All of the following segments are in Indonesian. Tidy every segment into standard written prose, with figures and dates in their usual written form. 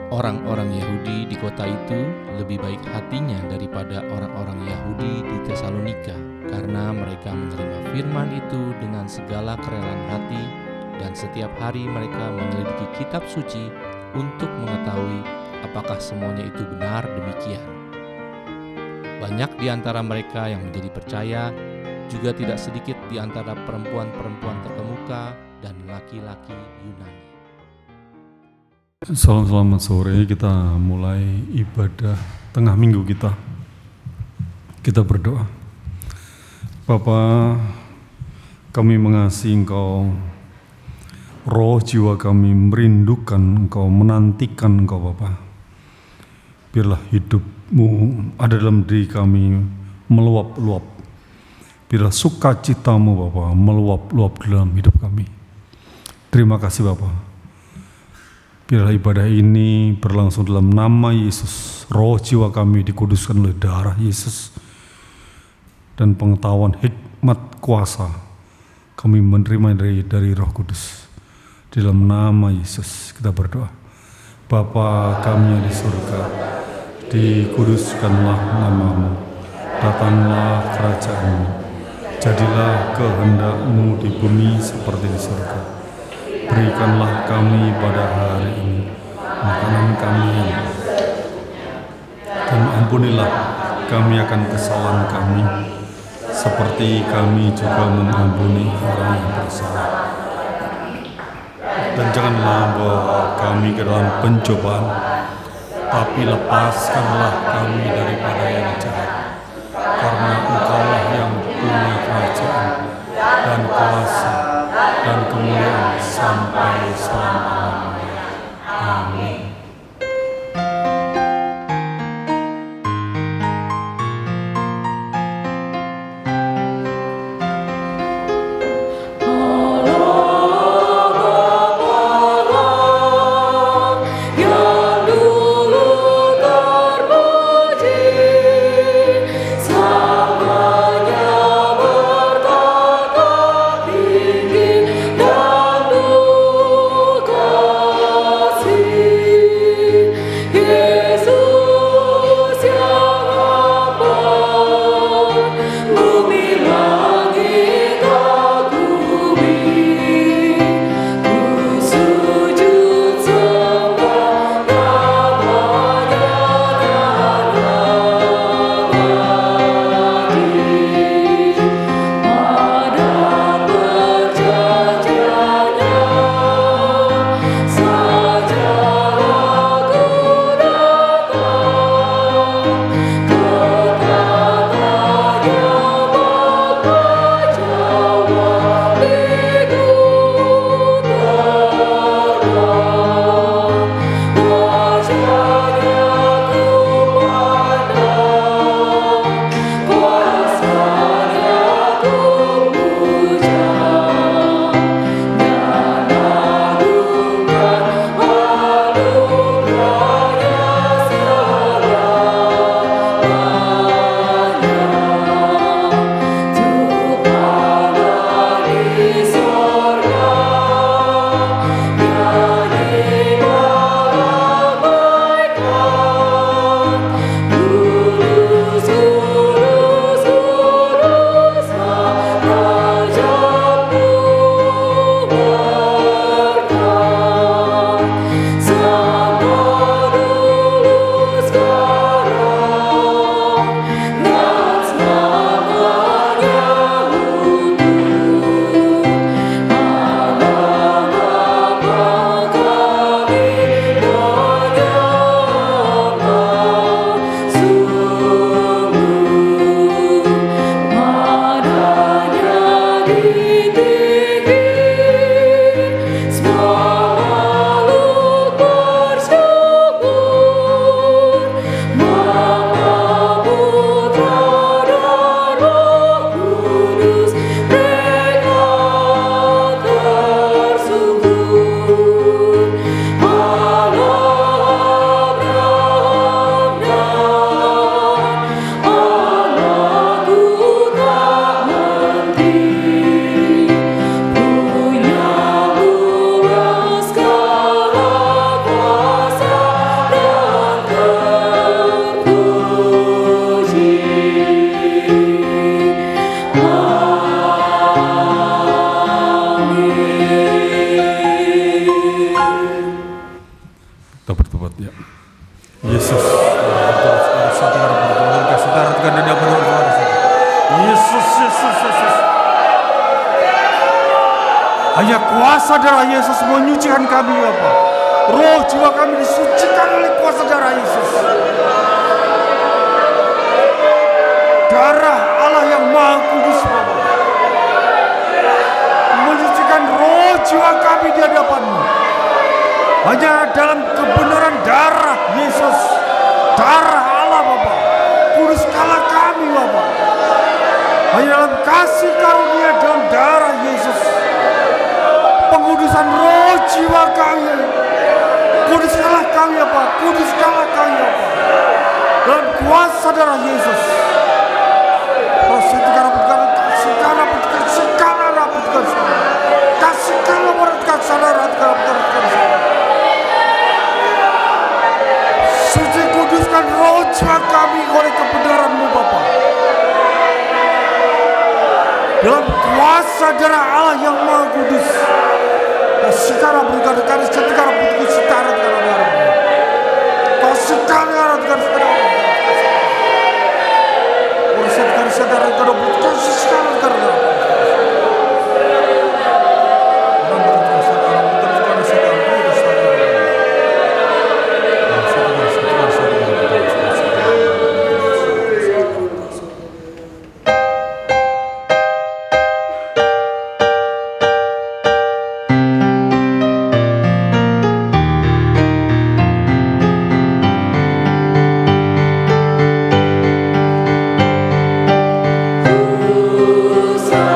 Orang-orang Yahudi di kota itu lebih baik hatinya daripada orang-orang Yahudi di Tesalonika, karena mereka menerima firman itu dengan segala kerelaan hati, dan setiap hari mereka menyelidiki kitab suci untuk mengetahui apakah semuanya itu benar demikian. Banyak di antara mereka yang menjadi percaya, juga tidak sedikit di antara perempuan-perempuan terkemuka dan laki-laki Yunani. Salam, selamat sore. Kita mulai ibadah tengah minggu kita. Kita berdoa. Bapa, kami mengasihi Engkau. Roh jiwa kami merindukan Engkau, menantikan Engkau Bapa. Biarlah hidup-Mu ada dalam diri kami, meluap-luap. Biarlah sukacita-Mu Bapa meluap-luap dalam hidup kami. Terima kasih Bapa. Biarlah ibadah ini berlangsung dalam nama Yesus. Roh jiwa kami dikuduskan oleh darah Yesus. Dan pengetahuan hikmat kuasa kami menerima dari Roh Kudus. Dalam nama Yesus kita berdoa. Bapa kami yang di surga, dikuduskanlah nama-Mu. Datanglah kerajaan-Mu. Jadilah kehendak-Mu di bumi seperti di surga. Berikanlah kami pada hari ini makanan kami yang dan ampunilah kami akan kesalahan kami seperti kami juga mengampuni orang yang bersalah. Dan janganlah bawa kami ke dalam pencobaan, tapi lepaskanlah kami daripada yang jahat, karena Engkaulah yang punya kerajaan dan kuasa dan kemuliaan sampai selama-lamanya. Amin. Go! Yesus, Yesus. Hanya kuasa darah Yesus menyucikan kami Bapa. Roh jiwa kami disucikan oleh kuasa darah Yesus. Darah Allah yang Maha Kudus Bapa menyucikan roh jiwa kami di hadapan-Mu. Hanya dalam kebenaran darah Yesus, darah Allah Bapa, kuduskanlah kami Bapa. Hanya dalam kasih karunia dalam darah Yesus, pengudusan roh jiwa kami, kuduskanlah kami Bapa, kuduskanlah kami Bapa. Dalam kuasa darah Yesus. Suci kuduskan roh jiwa kami oleh kebenaran-Mu Bapa. Dalam kuasa darah Allah yang Maha Kudus. Kasihkanlah berikan kasih setia putus setara dengan darah-Mu. Kasihkanlah dengan setara. Urusan saudara kalau putus setara dengan Ku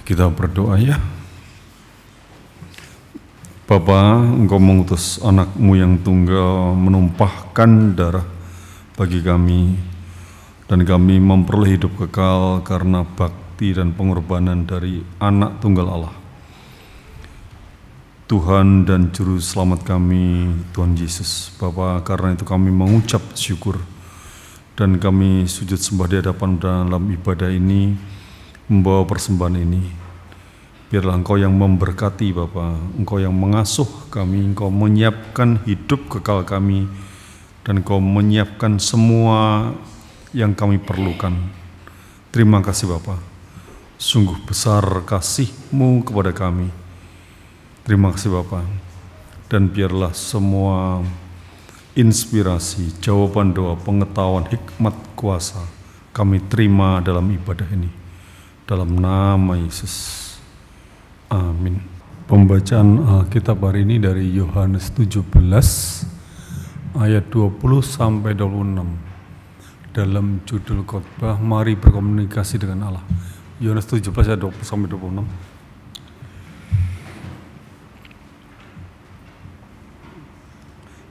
Kita berdoa ya. Bapa, Engkau mengutus anak-Mu yang tunggal menumpahkan darah bagi kami, dan kami memperoleh hidup kekal karena bakti dan pengorbanan dari anak tunggal Allah, Tuhan dan Juru Selamat kami, Tuhan Yesus. Bapa, karena itu kami mengucap syukur, dan kami sujud sembah di hadapan dalam ibadah ini, membawa persembahan ini. Biarlah Engkau yang memberkati Bapa, Engkau yang mengasuh kami, Engkau menyiapkan hidup kekal kami, dan Engkau menyiapkan semua yang kami perlukan. Terima kasih Bapa, sungguh besar kasih-Mu kepada kami. Terima kasih Bapa, dan biarlah semua inspirasi, jawaban doa, pengetahuan, hikmat, kuasa kami terima dalam ibadah ini. Dalam nama Yesus. Amin. Pembacaan Alkitab hari ini dari Yohanes 17 ayat 20 sampai 26. Dalam judul khotbah, mari berkomunikasi dengan Allah. Yohanes 17 ayat 20 sampai 26.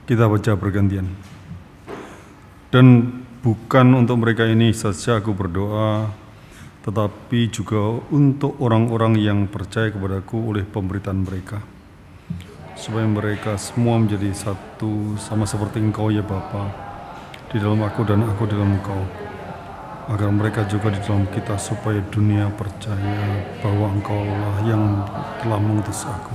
Kita baca bergantian. Dan bukan untuk mereka ini saja aku berdoa, tetapi juga untuk orang-orang yang percaya kepadaku oleh pemberitaan mereka, supaya mereka semua menjadi satu, sama seperti Engkau ya Bapa, di dalam aku dan aku di dalam Engkau, agar mereka juga di dalam kita, supaya dunia percaya bahwa Engkau lah yang telah mengutus aku.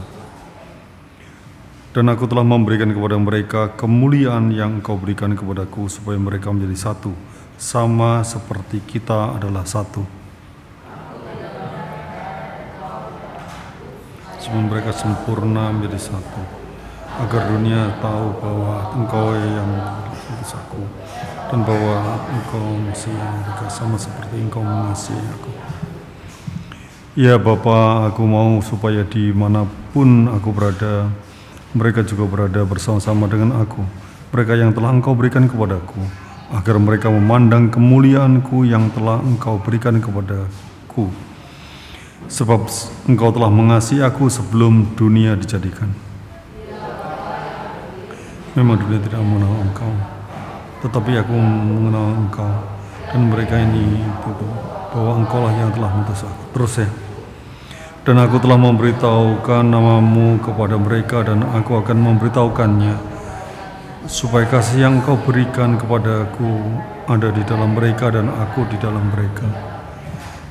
Dan aku telah memberikan kepada mereka kemuliaan yang Engkau berikan kepadaku, supaya mereka menjadi satu, sama seperti kita adalah satu. Supaya mereka sempurna menjadi satu, agar dunia tahu bahwa Engkau yang mengutus aku, dan bahwa Engkau mengasihi mereka sama seperti Engkau mengasihi aku. Ya Bapa, aku mau supaya dimanapun aku berada, mereka juga berada bersama-sama dengan aku, mereka yang telah Engkau berikan kepadaku, agar mereka memandang kemuliaanku yang telah Engkau berikan kepadaku. Sebab Engkau telah mengasihi aku sebelum dunia dijadikan. Memang dunia tidak mengenal Engkau, tetapi aku mengenal Engkau, dan mereka ini bahwa Engkau lah yang telah mengutus aku. Terus ya. Dan aku telah memberitahukan nama-Mu kepada mereka, dan aku akan memberitahukannya, supaya kasih yang Engkau berikan kepadaku ada di dalam mereka, dan aku di dalam mereka.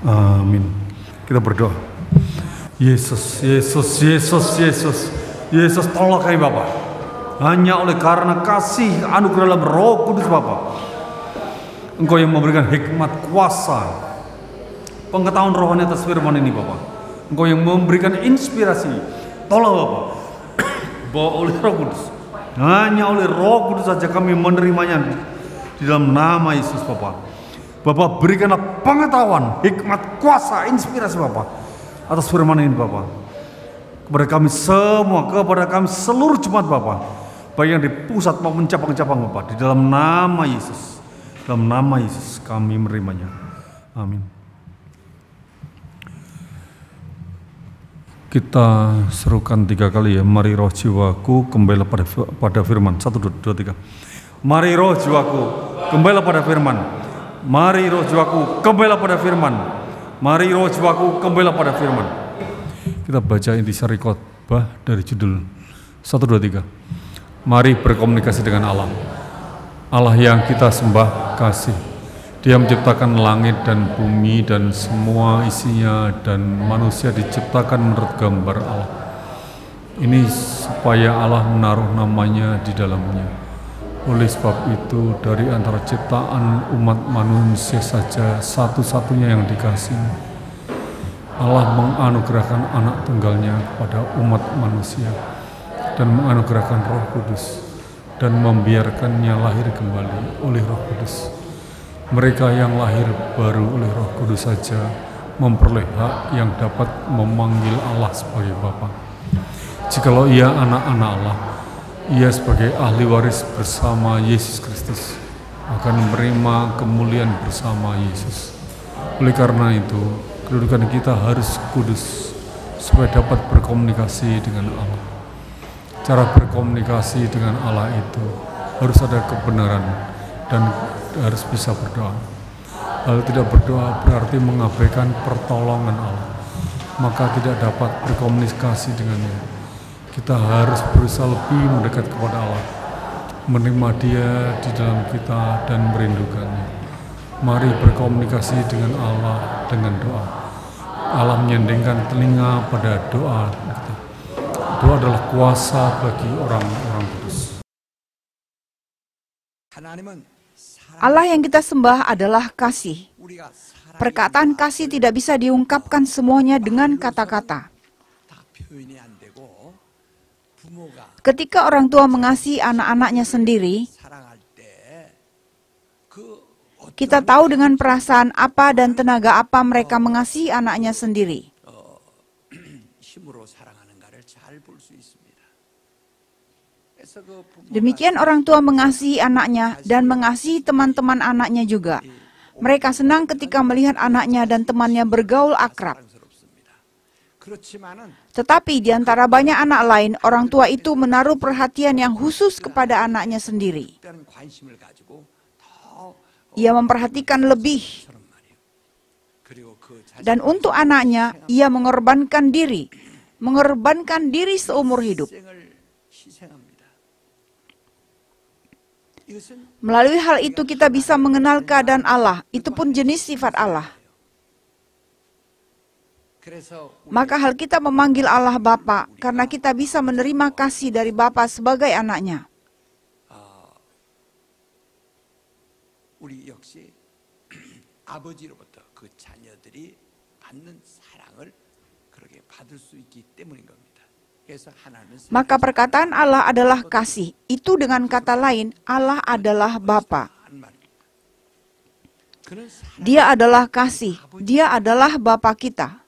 Amin. Kita berdoa. Yesus, Yesus, Yesus, Yesus, Yesus, tolong kami Bapa. Hanya oleh karena kasih anugerah dalam Roh Kudus Bapa, Engkau yang memberikan hikmat, kuasa, pengetahuan rohani atas firman ini Bapa. Engkau yang memberikan inspirasi. Tolong Bapa, bahwa oleh Roh Kudus, hanya oleh Roh Kudus saja kami menerimanya di dalam nama Yesus Bapa. Bapa, berikanlah pengetahuan, hikmat, kuasa, inspirasi Bapa atas firman ini Bapa. Kepada kami semua, kepada kami seluruh jemaat Bapa, baik yang di pusat maupun cabang-cabang Bapa, di dalam nama Yesus. Dalam nama Yesus kami menerimanya. Amin. Kita serukan 3 kali ya. Mari roh jiwaku kembalilah pada firman. 1, 2, 3. Mari roh jiwaku kembalilah pada firman. Mari roh jiwaku kembalilah pada firman. Mari roh jiwaku kembalilah pada firman. Kita baca intisari khotbah dari judul 1, 2, 3. Mari berkomunikasi dengan Allah. Allah yang kita sembah kasih. Dia menciptakan langit dan bumi dan semua isinya, dan manusia diciptakan menurut gambar Allah. Ini supaya Allah menaruh namanya di dalamnya. Oleh sebab itu, dari antara ciptaan umat manusia saja satu-satunya yang dikasihi, Allah menganugerahkan anak tunggalnya kepada umat manusia dan menganugerahkan Roh Kudus dan membiarkannya lahir kembali oleh Roh Kudus. Mereka yang lahir baru oleh Roh Kudus saja memperoleh hak yang dapat memanggil Allah sebagai Bapa. Jikalau ia anak-anak Allah, ia sebagai ahli waris bersama Yesus Kristus akan menerima kemuliaan bersama Yesus. Oleh karena itu, kedudukan kita harus kudus supaya dapat berkomunikasi dengan Allah. Cara berkomunikasi dengan Allah itu harus ada kebenaran dan harus bisa berdoa. Kalau tidak berdoa berarti mengabaikan pertolongan Allah, maka tidak dapat berkomunikasi dengannya. Kita harus berusaha lebih mendekat kepada Allah, menerima Dia di dalam kita dan merindukannya. Mari berkomunikasi dengan Allah dengan doa. Allah menyandingkan telinga pada doa kita. Doa adalah kuasa bagi orang-orang kudus. Allah yang kita sembah adalah kasih. Perkataan kasih tidak bisa diungkapkan semuanya dengan kata-kata. Ketika orang tua mengasihi anak-anaknya sendiri, kita tahu dengan perasaan apa dan tenaga apa mereka mengasihi anaknya sendiri. Demikian orang tua mengasihi anaknya dan mengasihi teman-teman anaknya juga. Mereka senang ketika melihat anaknya dan temannya bergaul akrab. Tetapi di antara banyak anak lain, orang tua itu menaruh perhatian yang khusus kepada anaknya sendiri. Ia memperhatikan lebih. Dan untuk anaknya, ia mengorbankan diri seumur hidup. Melalui hal itu kita bisa mengenal keadaan Allah, itu pun jenis sifat Allah. Maka hal kita memanggil Allah Bapa, karena kita bisa menerima kasih dari Bapa sebagai anaknya. Maka perkataan Allah adalah kasih. Itu dengan kata lain, Allah adalah Bapa. Dia adalah kasih. Dia adalah Bapa kita.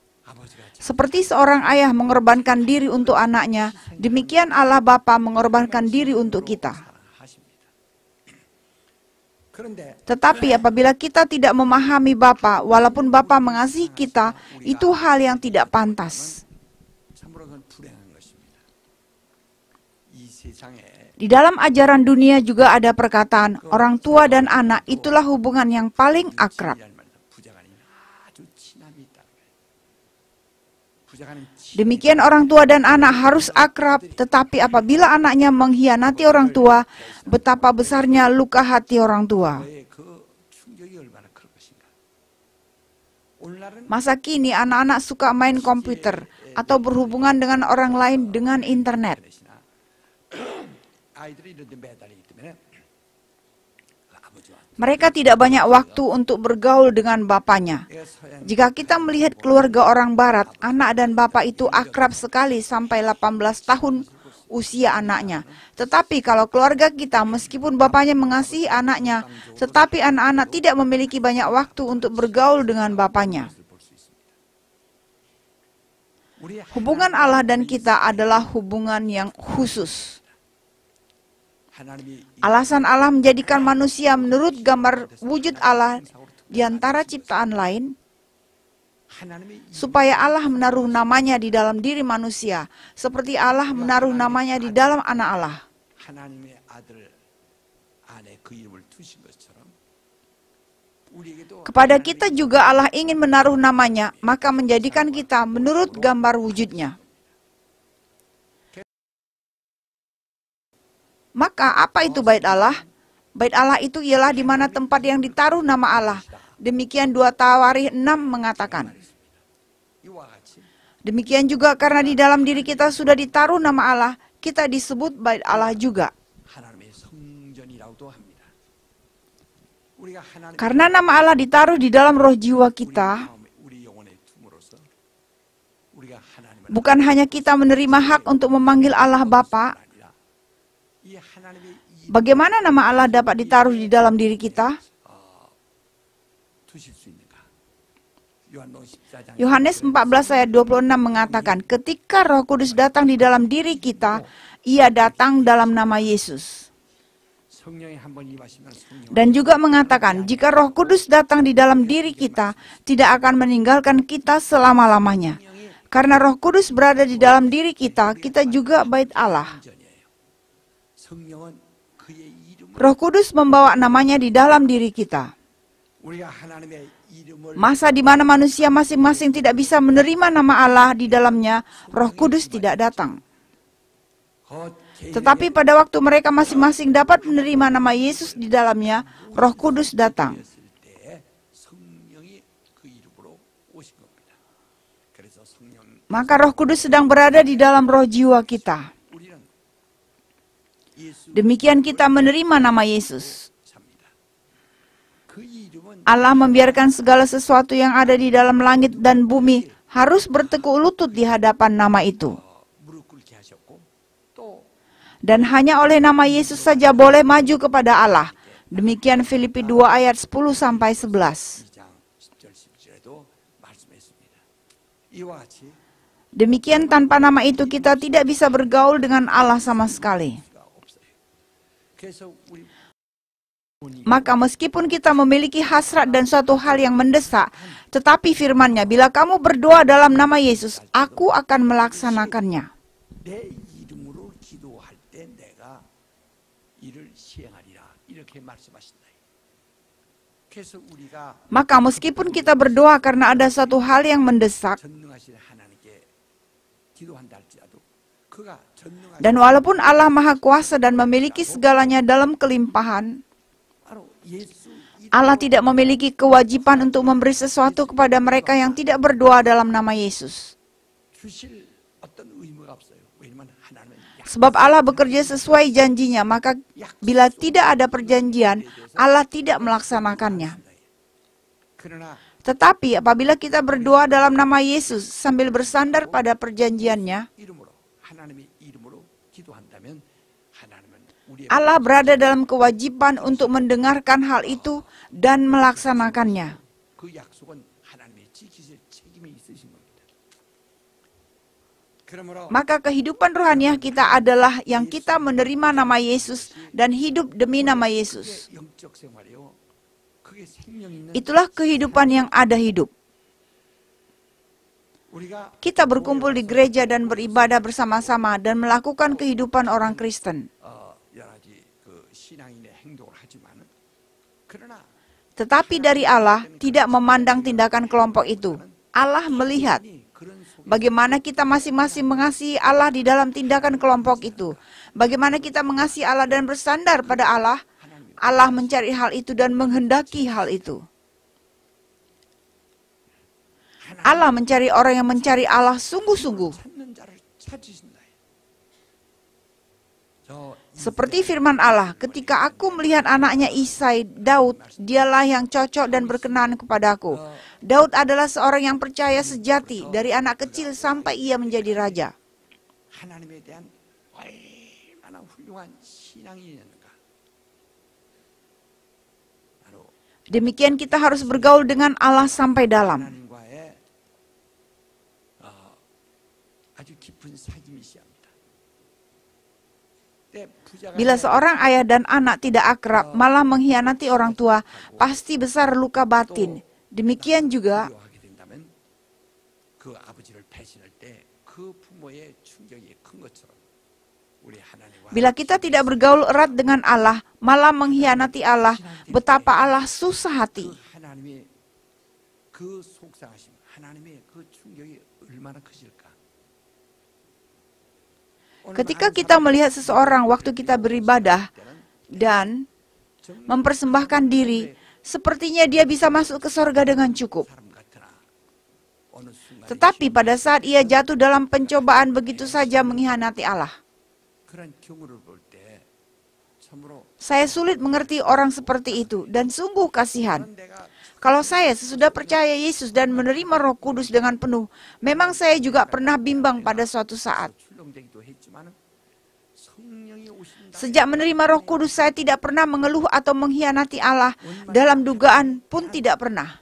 Seperti seorang ayah mengorbankan diri untuk anaknya, demikian Allah Bapa mengorbankan diri untuk kita. Tetapi apabila kita tidak memahami Bapa, walaupun Bapa mengasihi kita, itu hal yang tidak pantas. Di dalam ajaran dunia juga ada perkataan, orang tua dan anak itulah hubungan yang paling akrab. Demikian orang tua dan anak harus akrab, tetapi apabila anaknya mengkhianati orang tua, betapa besarnya luka hati orang tua. Masa kini anak-anak suka main komputer atau berhubungan dengan orang lain dengan internet. Mereka tidak banyak waktu untuk bergaul dengan bapaknya. Jika kita melihat keluarga orang barat, anak dan bapak itu akrab sekali sampai 18 tahun usia anaknya. Tetapi kalau keluarga kita, meskipun bapaknya mengasihi anaknya, tetapi anak-anak tidak memiliki banyak waktu untuk bergaul dengan bapaknya. Hubungan Allah dan kita adalah hubungan yang khusus. Alasan Allah menjadikan manusia menurut gambar wujud Allah di antara ciptaan lain, supaya Allah menaruh namanya di dalam diri manusia, seperti Allah menaruh namanya di dalam anak Allah. Kepada kita juga Allah ingin menaruh namanya, maka menjadikan kita menurut gambar wujudnya. Maka apa itu bait Allah? Bait Allah itu ialah di mana tempat yang ditaruh nama Allah. Demikian 2 Tawarikh 6 mengatakan. Demikian juga karena di dalam diri kita sudah ditaruh nama Allah, kita disebut bait Allah juga. Karena nama Allah ditaruh di dalam roh jiwa kita, bukan hanya kita menerima hak untuk memanggil Allah Bapa. Bagaimana nama Allah dapat ditaruh di dalam diri kita? Yohanes 14 ayat 26 mengatakan, ketika Roh Kudus datang di dalam diri kita, ia datang dalam nama Yesus. Dan juga mengatakan, jika Roh Kudus datang di dalam diri kita, tidak akan meninggalkan kita selama-lamanya. Karena Roh Kudus berada di dalam diri kita, kita juga bait Allah. Roh Kudus membawa namanya di dalam diri kita. Masa di mana manusia masing-masing tidak bisa menerima nama Allah di dalamnya, Roh Kudus tidak datang. Tetapi pada waktu mereka masing-masing dapat menerima nama Yesus di dalamnya, Roh Kudus datang. Maka Roh Kudus sedang berada di dalam roh jiwa kita. Demikian kita menerima nama Yesus. Allah membiarkan segala sesuatu yang ada di dalam langit dan bumi harus bertekuk lutut di hadapan nama itu. Dan hanya oleh nama Yesus saja boleh maju kepada Allah. Demikian Filipi 2 ayat 10-11. Demikian tanpa nama itu kita tidak bisa bergaul dengan Allah sama sekali. Maka meskipun kita memiliki hasrat dan suatu hal yang mendesak, tetapi firman-Nya, bila kamu berdoa dalam nama Yesus, aku akan melaksanakannya. Maka meskipun kita berdoa karena ada suatu hal yang mendesak, dan walaupun Allah Maha Kuasa dan memiliki segalanya dalam kelimpahan, Allah tidak memiliki kewajiban untuk memberi sesuatu kepada mereka yang tidak berdoa dalam nama Yesus. Sebab Allah bekerja sesuai janjinya, maka bila tidak ada perjanjian, Allah tidak melaksanakannya. Tetapi apabila kita berdoa dalam nama Yesus sambil bersandar pada perjanjiannya, Allah berada dalam kewajiban untuk mendengarkan hal itu dan melaksanakannya. Maka kehidupan rohaniah kita adalah yang kita menerima nama Yesus dan hidup demi nama Yesus. Itulah kehidupan yang ada hidup. Kita berkumpul di gereja dan beribadah bersama-sama dan melakukan kehidupan orang Kristen. Tetapi dari Allah tidak memandang tindakan kelompok itu. Allah melihat bagaimana kita masing-masing mengasihi Allah di dalam tindakan kelompok itu. Bagaimana kita mengasihi Allah dan bersandar pada Allah. Allah mencari hal itu dan menghendaki hal itu. Allah mencari orang yang mencari Allah sungguh-sungguh. Seperti firman Allah, ketika aku melihat anaknya Isai, Daud, dialah yang cocok dan berkenan kepadaku. Daud adalah seorang yang percaya sejati dari anak kecil sampai ia menjadi raja. 얼마나 훌륭한 신앙인이었는가. 바로 Demikian kita harus bergaul dengan Allah sampai dalam. 하나님과의 아주 깊은 사귐이 시합니다. Bila seorang ayah dan anak tidak akrab, malah mengkhianati orang tua, pasti besar luka batin. Demikian juga bila kita tidak bergaul erat dengan Allah, malah mengkhianati Allah, betapa Allah susah hati. Ketika kita melihat seseorang waktu kita beribadah dan mempersembahkan diri, sepertinya dia bisa masuk ke surga dengan cukup. Tetapi pada saat ia jatuh dalam pencobaan, begitu saja mengkhianati Allah. Saya sulit mengerti orang seperti itu dan sungguh kasihan. Kalau saya sesudah percaya Yesus dan menerima Roh Kudus dengan penuh, memang saya juga pernah bimbang pada suatu saat. Sejak menerima Roh Kudus, saya tidak pernah mengeluh atau mengkhianati Allah. Dalam dugaan pun tidak pernah.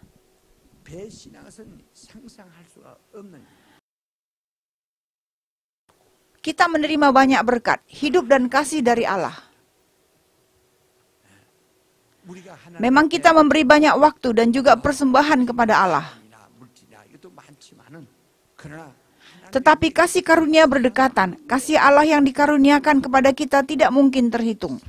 Kita menerima banyak berkat, hidup dan kasih dari Allah. Memang kita memberi banyak waktu dan juga persembahan kepada Allah. Tetapi kasih karunia berdekatan, kasih Allah yang dikaruniakan kepada kita tidak mungkin terhitung.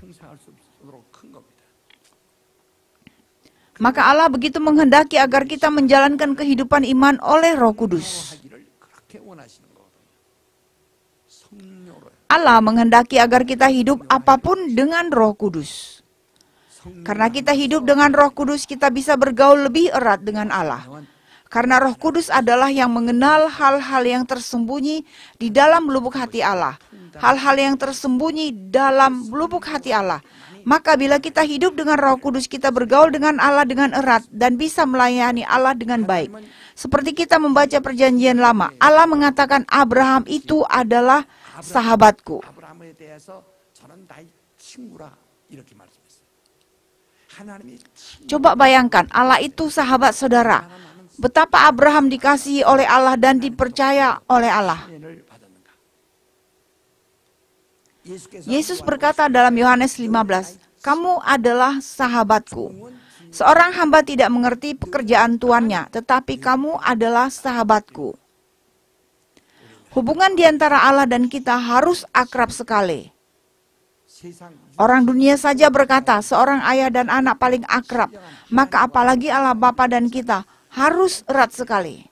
Maka Allah begitu menghendaki agar kita menjalankan kehidupan iman oleh Roh Kudus. Allah menghendaki agar kita hidup apapun dengan Roh Kudus. Karena kita hidup dengan Roh Kudus, kita bisa bergaul lebih erat dengan Allah. Karena Roh Kudus adalah yang mengenal hal-hal yang tersembunyi di dalam lubuk hati Allah. Hal-hal yang tersembunyi dalam lubuk hati Allah. Maka bila kita hidup dengan Roh Kudus, kita bergaul dengan Allah dengan erat dan bisa melayani Allah dengan baik. Seperti kita membaca Perjanjian Lama, Allah mengatakan Abraham itu adalah sahabatku. Coba bayangkan, Allah itu sahabat saudara. Betapa Abraham dikasihi oleh Allah dan dipercaya oleh Allah. Yesus berkata dalam Yohanes 15, "Kamu adalah sahabatku." Seorang hamba tidak mengerti pekerjaan tuannya, tetapi kamu adalah sahabatku. Hubungan di antara Allah dan kita harus akrab sekali. Orang dunia saja berkata, seorang ayah dan anak paling akrab, maka apalagi Allah Bapa dan kita harus erat sekali.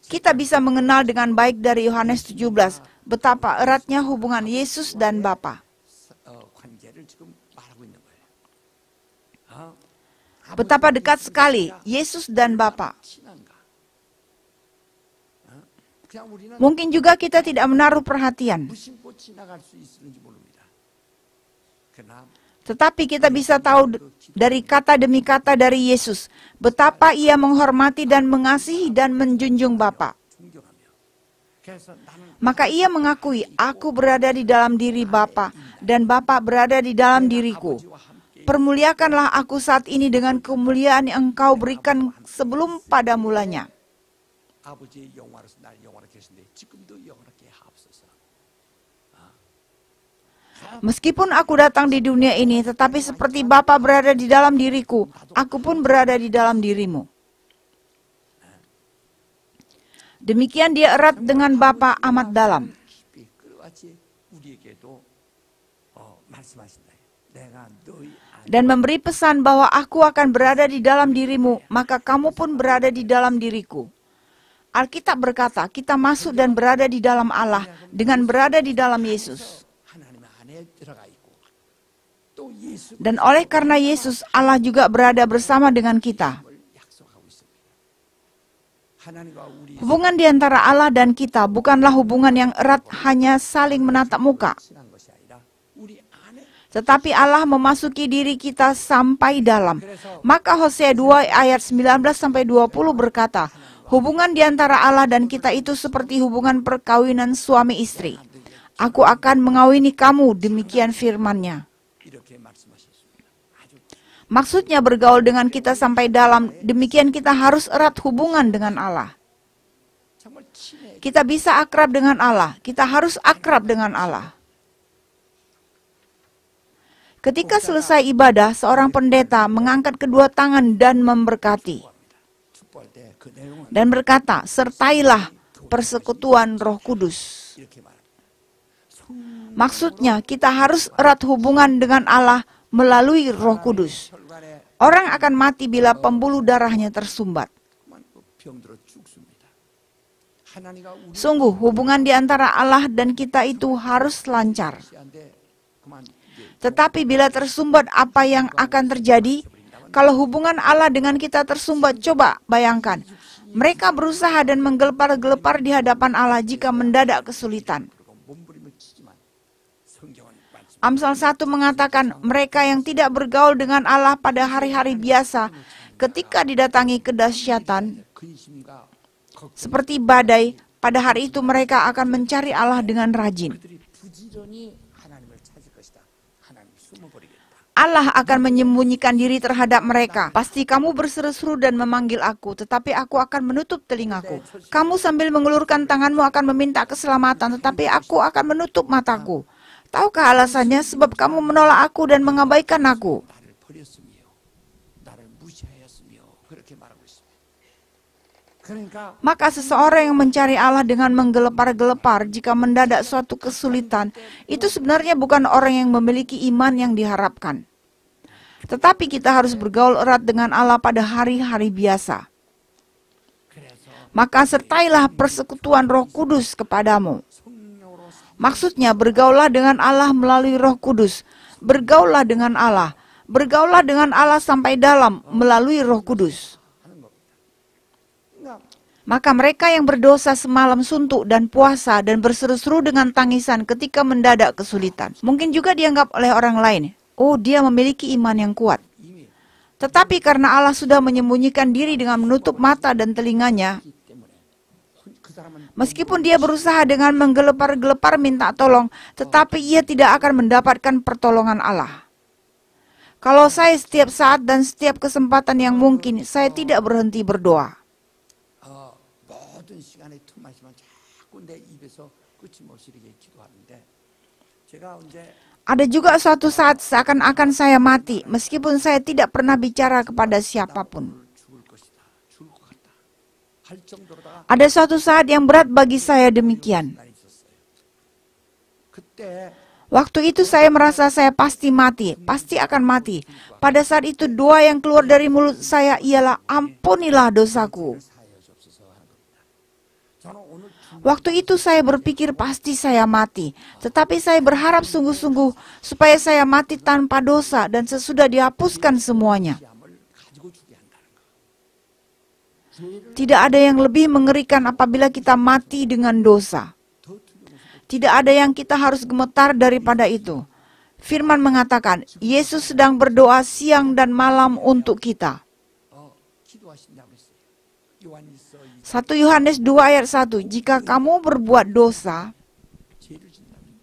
Kita bisa mengenal dengan baik dari Yohanes 17, betapa eratnya hubungan Yesus dan Bapa. Betapa dekat sekali Yesus dan Bapa. Mungkin juga kita tidak menaruh perhatian. Tetapi kita bisa tahu dari kata demi kata dari Yesus, betapa ia menghormati dan mengasihi dan menjunjung Bapa. Maka ia mengakui, aku berada di dalam diri Bapa, dan Bapa berada di dalam diriku. Permuliakanlah aku saat ini dengan kemuliaan yang Engkau berikan sebelum pada mulanya. Meskipun aku datang di dunia ini, tetapi seperti Bapa berada di dalam diriku, aku pun berada di dalam dirimu. Demikian dia erat dengan Bapa amat dalam. Dan memberi pesan bahwa aku akan berada di dalam dirimu, maka kamu pun berada di dalam diriku. Alkitab berkata, kita masuk dan berada di dalam Allah dengan berada di dalam Yesus. Dan oleh karena Yesus, Allah juga berada bersama dengan kita. Hubungan di antara Allah dan kita bukanlah hubungan yang erat hanya saling menatap muka. Tetapi Allah memasuki diri kita sampai dalam. Maka Hosea 2 ayat 19-20 berkata, Hubungan di antara Allah dan kita itu seperti hubungan perkawinan suami istri. Aku akan mengawini kamu, demikian firman-Nya. 이렇게 말씀하셨습니다. 아주 Maksudnya bergaul dengan kita sampai dalam, demikian kita harus erat hubungan dengan Allah. 정말 친해. Kita bisa akrab dengan Allah, kita harus akrab dengan Allah. Ketika selesai ibadah, seorang pendeta mengangkat kedua tangan dan memberkati. 축복할 때 그 내용은 Dan berkata, sertailah persekutuan Roh Kudus. 이렇게 말합니다. Maksudnya, kita harus erat hubungan dengan Allah melalui Roh Kudus. 혈관에 Orang akan mati bila pembuluh darahnya tersumbat. 그만 병들어 죽습니다. 하나님과 우리 Sungguh, hubungan di antara Allah dan kita itu harus lancar. 시한데 그만 이제 Tetapi bila tersumbat, apa yang akan terjadi? Kalau hubungan Allah dengan kita tersumbat, coba bayangkan. Mereka berusaha dan menggelepar-gelepar di hadapan Allah jika mendadak kesulitan. 그리고 몸부림을 치지만 성경은 말씀 Amsal 1 mengatakan, mereka yang tidak bergaul dengan Allah pada hari-hari biasa, ketika didatangi kedahsyatan, 근심과 걱정 seperti badai, pada hari itu mereka akan mencari Allah dengan rajin. 그들이 부지런히 하나님을 찾을 것이다. 하나님이 숨어버리겠다. Allah akan menyembunyikan diri terhadap mereka. Pasti kamu berseru-seru dan memanggil aku, tetapi aku akan menutup telingaku. Kamu sambil mengulurkan tanganmu akan meminta keselamatan, tetapi aku akan menutup mataku. Tahukah alasannya? Sebab kamu menolak aku dan mengabaikan aku. 나를 버렸으며 나를 무시하였으며 그렇게 말하고 있습니다. 그러니까 Maka seseorang yang mencari Allah dengan menggelepar-gelepar jika mendadak suatu kesulitan, itu sebenarnya bukan orang yang memiliki iman yang diharapkan. Tetapi kita harus bergaul erat dengan Allah pada hari-hari biasa. Maka sertailah persekutuan Roh Kudus kepadamu. 성령으로 Maksudnya bergaulah dengan Allah melalui Roh Kudus. Bergaulah dengan Allah. Bergaulah dengan Allah sampai dalam melalui Roh Kudus. 하는 겁니다. 그러니까 Maka mereka yang berdosa semalam suntuk dan puasa dan berseru-seru dengan tangisan ketika mendadak kesulitan. Mungkin juga dianggap oleh orang lain, oh dia memiliki iman yang kuat. 이미 Tetapi karena Allah sudah menyembunyikan diri dengan menutup mata dan telinganya, 있기 때문에 그 사람은 meskipun dia berusaha dengan menggelepar-gelepar minta tolong, tetapi ia tidak akan mendapatkan pertolongan Allah. Kalau saya setiap saat dan setiap kesempatan yang mungkin, saya tidak berhenti berdoa. 모든 시간에 틈마시만 자꾸 내 입에서 끊임없이 이렇게 기도하는데 제가 언제 Ada juga suatu saat seakan-akan saya mati, meskipun saya tidak pernah bicara kepada siapapun. 죽을 것이다, 죽을 것 같다 할 정도로다가 Ada suatu saat yang berat bagi saya demikian. 난 있었어요. 그때 Waktu itu saya merasa saya pasti mati, pasti akan mati. Pada saat itu doa yang keluar dari mulut saya ialah ampunilah dosaku. 사여주옵소서 하는 겁니다. 저는 오늘 Waktu itu saya berpikir pasti saya mati. Tetapi saya berharap sungguh-sungguh supaya saya mati tanpa dosa dan sesudah dihapuskan semuanya. 주함을 가지고 주게 한다는 거. Tidak ada yang lebih mengerikan apabila kita mati dengan dosa. 더 두려운 것은 Tidak ada yang kita harus gemetar daripada itu. Firman mengatakan, Yesus sedang berdoa siang dan malam untuk kita. 기도하신다고 했어요. 요한일서 1 Yohanes 2 ayat 1, jika kamu berbuat dosa, 죄를 짓는다면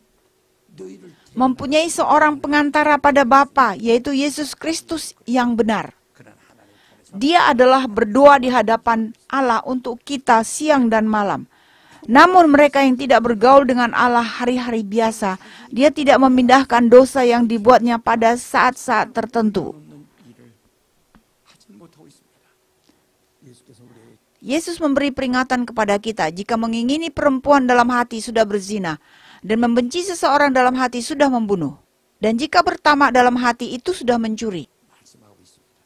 너희를 mempunyai seorang pengantara pada Bapa, yaitu Yesus Kristus yang benar. 그런 하나님 통해서 Dia adalah berdoa di hadapan Allah untuk kita siang dan malam. Namun mereka yang tidak bergaul dengan Allah hari-hari biasa, dia tidak memindahkan dosa yang dibuatnya pada saat-saat tertentu. 없는 일을 하지 못하고 있습니다. 예수께서 우리에게 Yesus memberi peringatan kepada kita, jika mengingini perempuan dalam hati sudah berzina, dan membenci seseorang dalam hati sudah membunuh. Dan jika bertamak dalam hati itu sudah mencuri. 말씀하고 있습니다.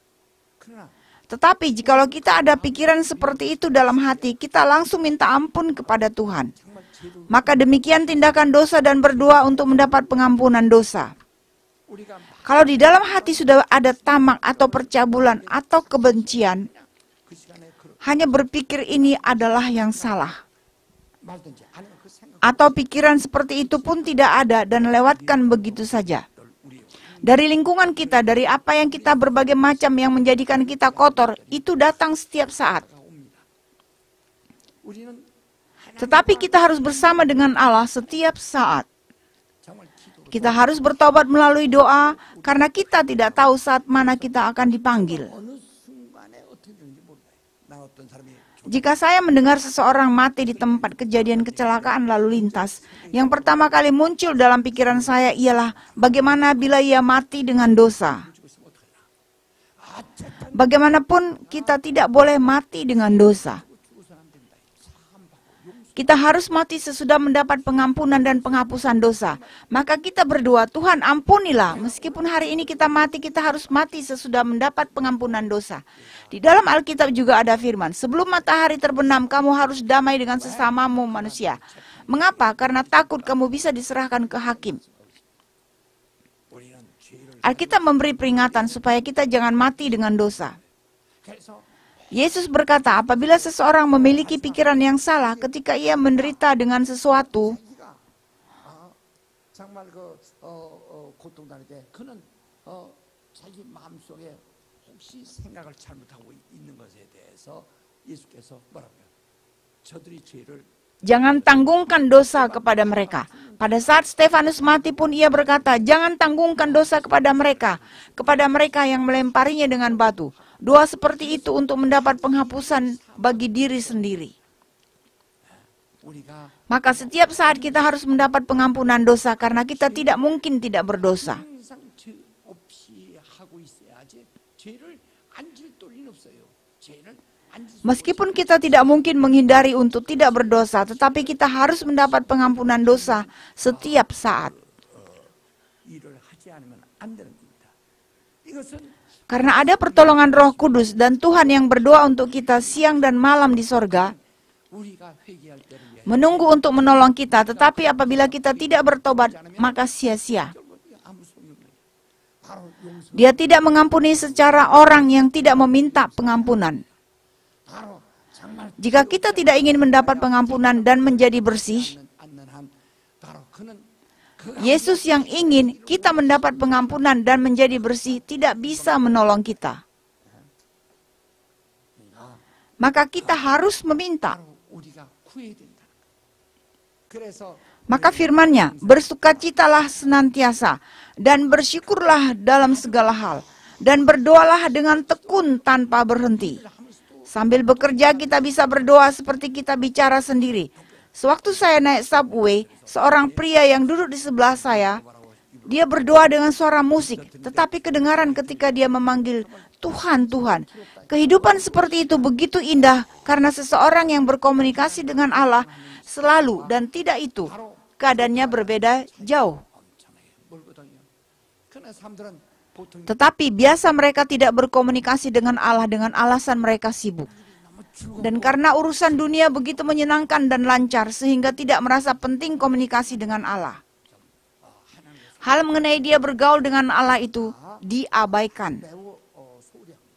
그러나 Tetapi jikalau kita ada pikiran seperti itu dalam hati, kita langsung minta ampun kepada Tuhan. 정말 죄를 Maka demikian tindakan dosa dan berdoa untuk mendapat pengampunan dosa. 우리가 Kalau di dalam hati sudah ada tamak atau percabulan atau kebencian, 그 시간에 그렇게 hanya berpikir ini adalah yang salah. 말든지 아니면 그 생각 Atau pikiran seperti itu pun tidak ada dan lewatkan begitu saja. 우리 Dari lingkungan kita, dari apa yang kita berbagai macam yang menjadikan kita kotor, itu datang setiap saat. 옵니다. 우리는 Tetapi kita harus bersama dengan Allah setiap saat. 정말 기도로 Kita harus bertobat melalui doa karena kita tidak tahu saat mana kita akan dipanggil. 어느 순간에 어떻게 되는지 몰라요. 나 어떤 사람이 Jika saya mendengar seseorang mati di tempat kejadian kecelakaan lalu lintas, yang pertama kali muncul dalam pikiran saya ialah bagaimana bila ia mati dengan dosa. 죽고 있으면 어떡하나. Bagaimanapun kita tidak boleh mati dengan dosa. 죽어서는 안 된다. Kita harus mati sesudah mendapat pengampunan dan penghapusan dosa. Maka kita berdoa, Tuhan ampunilah. Meskipun hari ini kita mati, kita harus mati sesudah mendapat pengampunan dosa. Di dalam Alkitab juga ada firman, sebelum matahari terbenam, kamu harus damai dengan sesamamu manusia. Mengapa? Karena takut kamu bisa diserahkan ke hakim. 우리는 죄를 Alkitab memberi peringatan supaya kita jangan mati dengan dosa. 그래서 Yesus berkata, apabila seseorang memiliki pikiran yang salah ketika ia menderita dengan sesuatu, 자기가 정말 고통 당할 때 그는 자기 마음속에 혹시 생각을 잘못하고 있는 것에 대해서 예수께서 뭐라고요? 저들이 죄를 jangan tanggungkan dosa kepada mereka. Pada saat Stefanus mati pun ia berkata, jangan tanggungkan dosa kepada mereka yang melemparinya dengan batu. Doa seperti itu untuk mendapat penghapusan bagi diri sendiri. 우리가 Maka setiap saat kita harus mendapat pengampunan dosa karena kita tidak mungkin tidak berdosa. 항상 죄 없이 하고 있어야지 죄를 안 질 도리는 없어요. 죄를 안 질. Meskipun kita tidak mungkin menghindari untuk tidak berdosa, tetapi kita harus mendapat pengampunan dosa setiap saat. 일을 하지 않으면 안 되는 겁니다. 이것은 Karena ada pertolongan Roh Kudus dan Tuhan yang berdoa untuk kita siang dan malam di sorga, 우리가 회개할 때를 위해 menunggu untuk menolong kita, tetapi apabila kita tidak bertobat, maka sia-sia. 아무 소용이 없는 바로 용서, Dia tidak mengampuni secara orang yang tidak meminta pengampunan. 바로 정말 Jika kita tidak ingin mendapat pengampunan dan menjadi bersih, 않는 한 바로 그는 그 Yesus yang ingin kita mendapat pengampunan dan menjadi bersih tidak bisa menolong kita. Maka kita harus meminta. 바로 우리가 구해야 된다. 그래서 Maka firman-Nya, bersukacitalah senantiasa dan bersyukurlah dalam segala hal dan berdoalah dengan tekun tanpa berhenti. Sambil bekerja kita bisa berdoa seperti kita bicara sendiri. Sewaktu saya naik subway, seorang pria yang duduk di sebelah saya, dia berdoa dengan suara musik, tetapi kedengaran ketika dia memanggil Tuhan, Tuhan. Kehidupan seperti itu begitu indah karena seseorang yang berkomunikasi dengan Allah selalu dan tidak itu. Keadaannya berbeda jauh. 멀거든요. 그러나 사람들은 보통 Tetapi biasa mereka tidak berkomunikasi dengan Allah dengan alasan mereka sibuk. Dan karena urusan dunia begitu menyenangkan dan lancar sehingga tidak merasa penting komunikasi dengan Allah. Hal mengenai dia bergaul dengan Allah itu diabaikan. 매우 소홀히 합니다.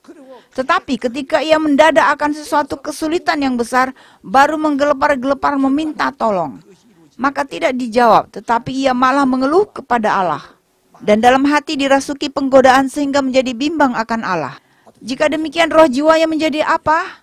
그리고 Tetapi ketika ia mendadak akan sesuatu kesulitan yang besar, baru menggelepar-gelepar meminta tolong. Maka tidak dijawab, tetapi ia malah mengeluh kepada Allah. Dan dalam hati dirasuki penggodaan sehingga menjadi bimbang akan Allah. Jika demikian roh jiwanya menjadi apa?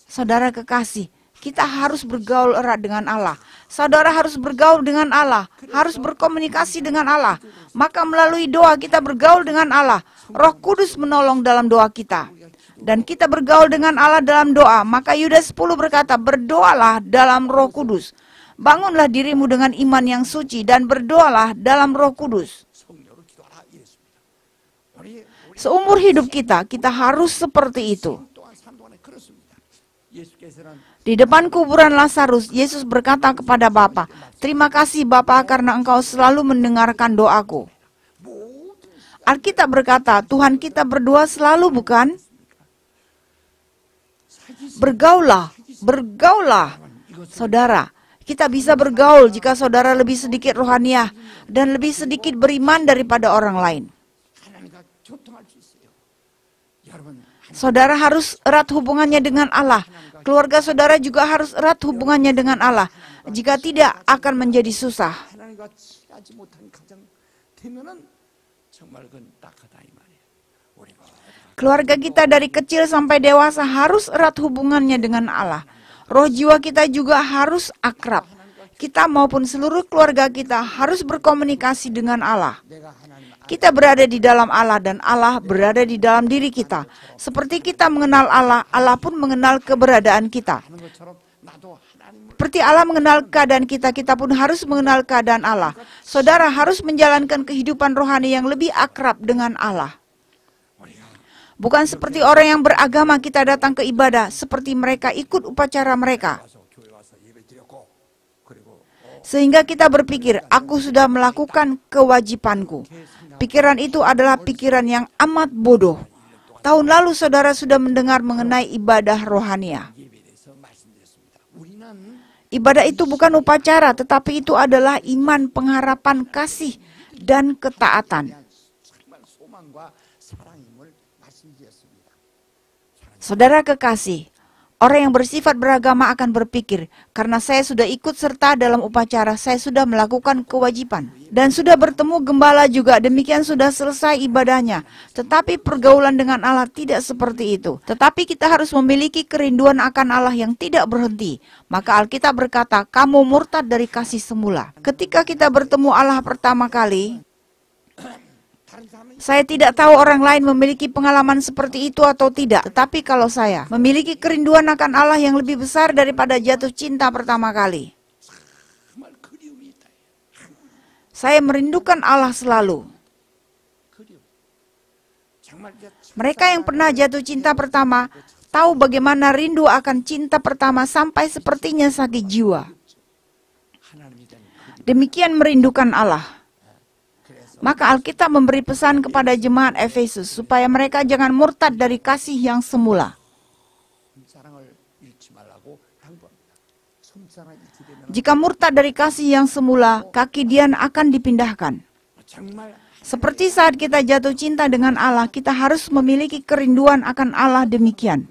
Saudara kekasih, kita harus bergaul erat dengan Allah. Saudara harus bergaul dengan Allah, harus berkomunikasi dengan Allah. Maka melalui doa kita bergaul dengan Allah. Roh Kudus menolong dalam doa kita. Dan kita bergaul dengan Allah dalam doa. Maka Yudas 10 berkata, berdoalah dalam Roh Kudus. Bangunlah dirimu dengan iman yang suci dan berdoalah dalam Roh Kudus. 성령으로 기도하라 이랬습니다. 우리 Seumur hidup kita harus seperti itu. 또한 삶 동안에 그렇습니다. 예수께서는 Di depan kuburan Lazarus, Yesus berkata kepada Bapa, terima kasih Bapa karena Engkau selalu mendengarkan doaku. Alkitab berkata, Tuhan kita berdoa selalu bukan? Bergaulah, bergaulah. Saudara, kita bisa bergaul jika saudara lebih sedikit rohaniah dan lebih sedikit beriman daripada orang lain. 하나님과 교통할 수 있어요. 여러분 Saudara harus erat hubungannya dengan Allah. Keluarga saudara juga harus erat hubungannya dengan Allah. Jika tidak, akan menjadi susah. 하나님과 친하지 못한 가정 되면은 정말 그건 딱하다 이 말이에요. 우리 모두가 Keluarga kita dari kecil sampai dewasa harus erat hubungannya dengan Allah. Roh jiwa kita juga harus akrab. Kita maupun seluruh keluarga kita harus berkomunikasi dengan Allah. Kita berada di dalam Allah dan Allah berada di dalam diri kita. Seperti kita mengenal Allah, Allah pun mengenal keberadaan kita. Seperti Allah mengenal keadaan kita, kita pun harus mengenal keadaan Allah. Saudara harus menjalankan kehidupan rohani yang lebih akrab dengan Allah. Bukan seperti orang yang beragama kita datang ke ibadah, seperti mereka ikut upacara mereka. Sehingga kita berpikir, aku sudah melakukan kewajibanku. Pikiran itu adalah pikiran yang amat bodoh. Tahun lalu saudara sudah mendengar mengenai ibadah rohania. Ibadah itu bukan upacara, tetapi itu adalah iman, pengharapan, kasih, dan ketaatan. Saudara kekasih, orang yang bersifat beragama akan berpikir, karena saya sudah ikut serta dalam upacara, saya sudah melakukan kewajiban. Dan sudah bertemu gembala juga, demikian sudah selesai ibadahnya. Tetapi pergaulan dengan Allah tidak seperti itu. Tetapi kita harus memiliki kerinduan akan Allah yang tidak berhenti. Maka Alkitab berkata, kamu murtad dari kasih semula. Ketika kita bertemu Allah pertama kali, saya tidak tahu orang lain memiliki pengalaman seperti itu atau tidak. Tetapi kalau saya memiliki kerinduan akan Allah yang lebih besar daripada jatuh cinta pertama kali. Saya merindukan Allah selalu. Mereka yang pernah jatuh cinta pertama tahu bagaimana rindu akan cinta pertama sampai sepertinya sakit jiwa. Demikian merindukan Allah. Maka Alkitab memberi pesan kepada jemaat Efesus supaya mereka jangan murtad dari kasih yang semula. Jika murtad dari kasih yang semula, kaki Dian akan dipindahkan. Seperti saat kita jatuh cinta dengan Allah, kita harus memiliki kerinduan akan Allah demikian.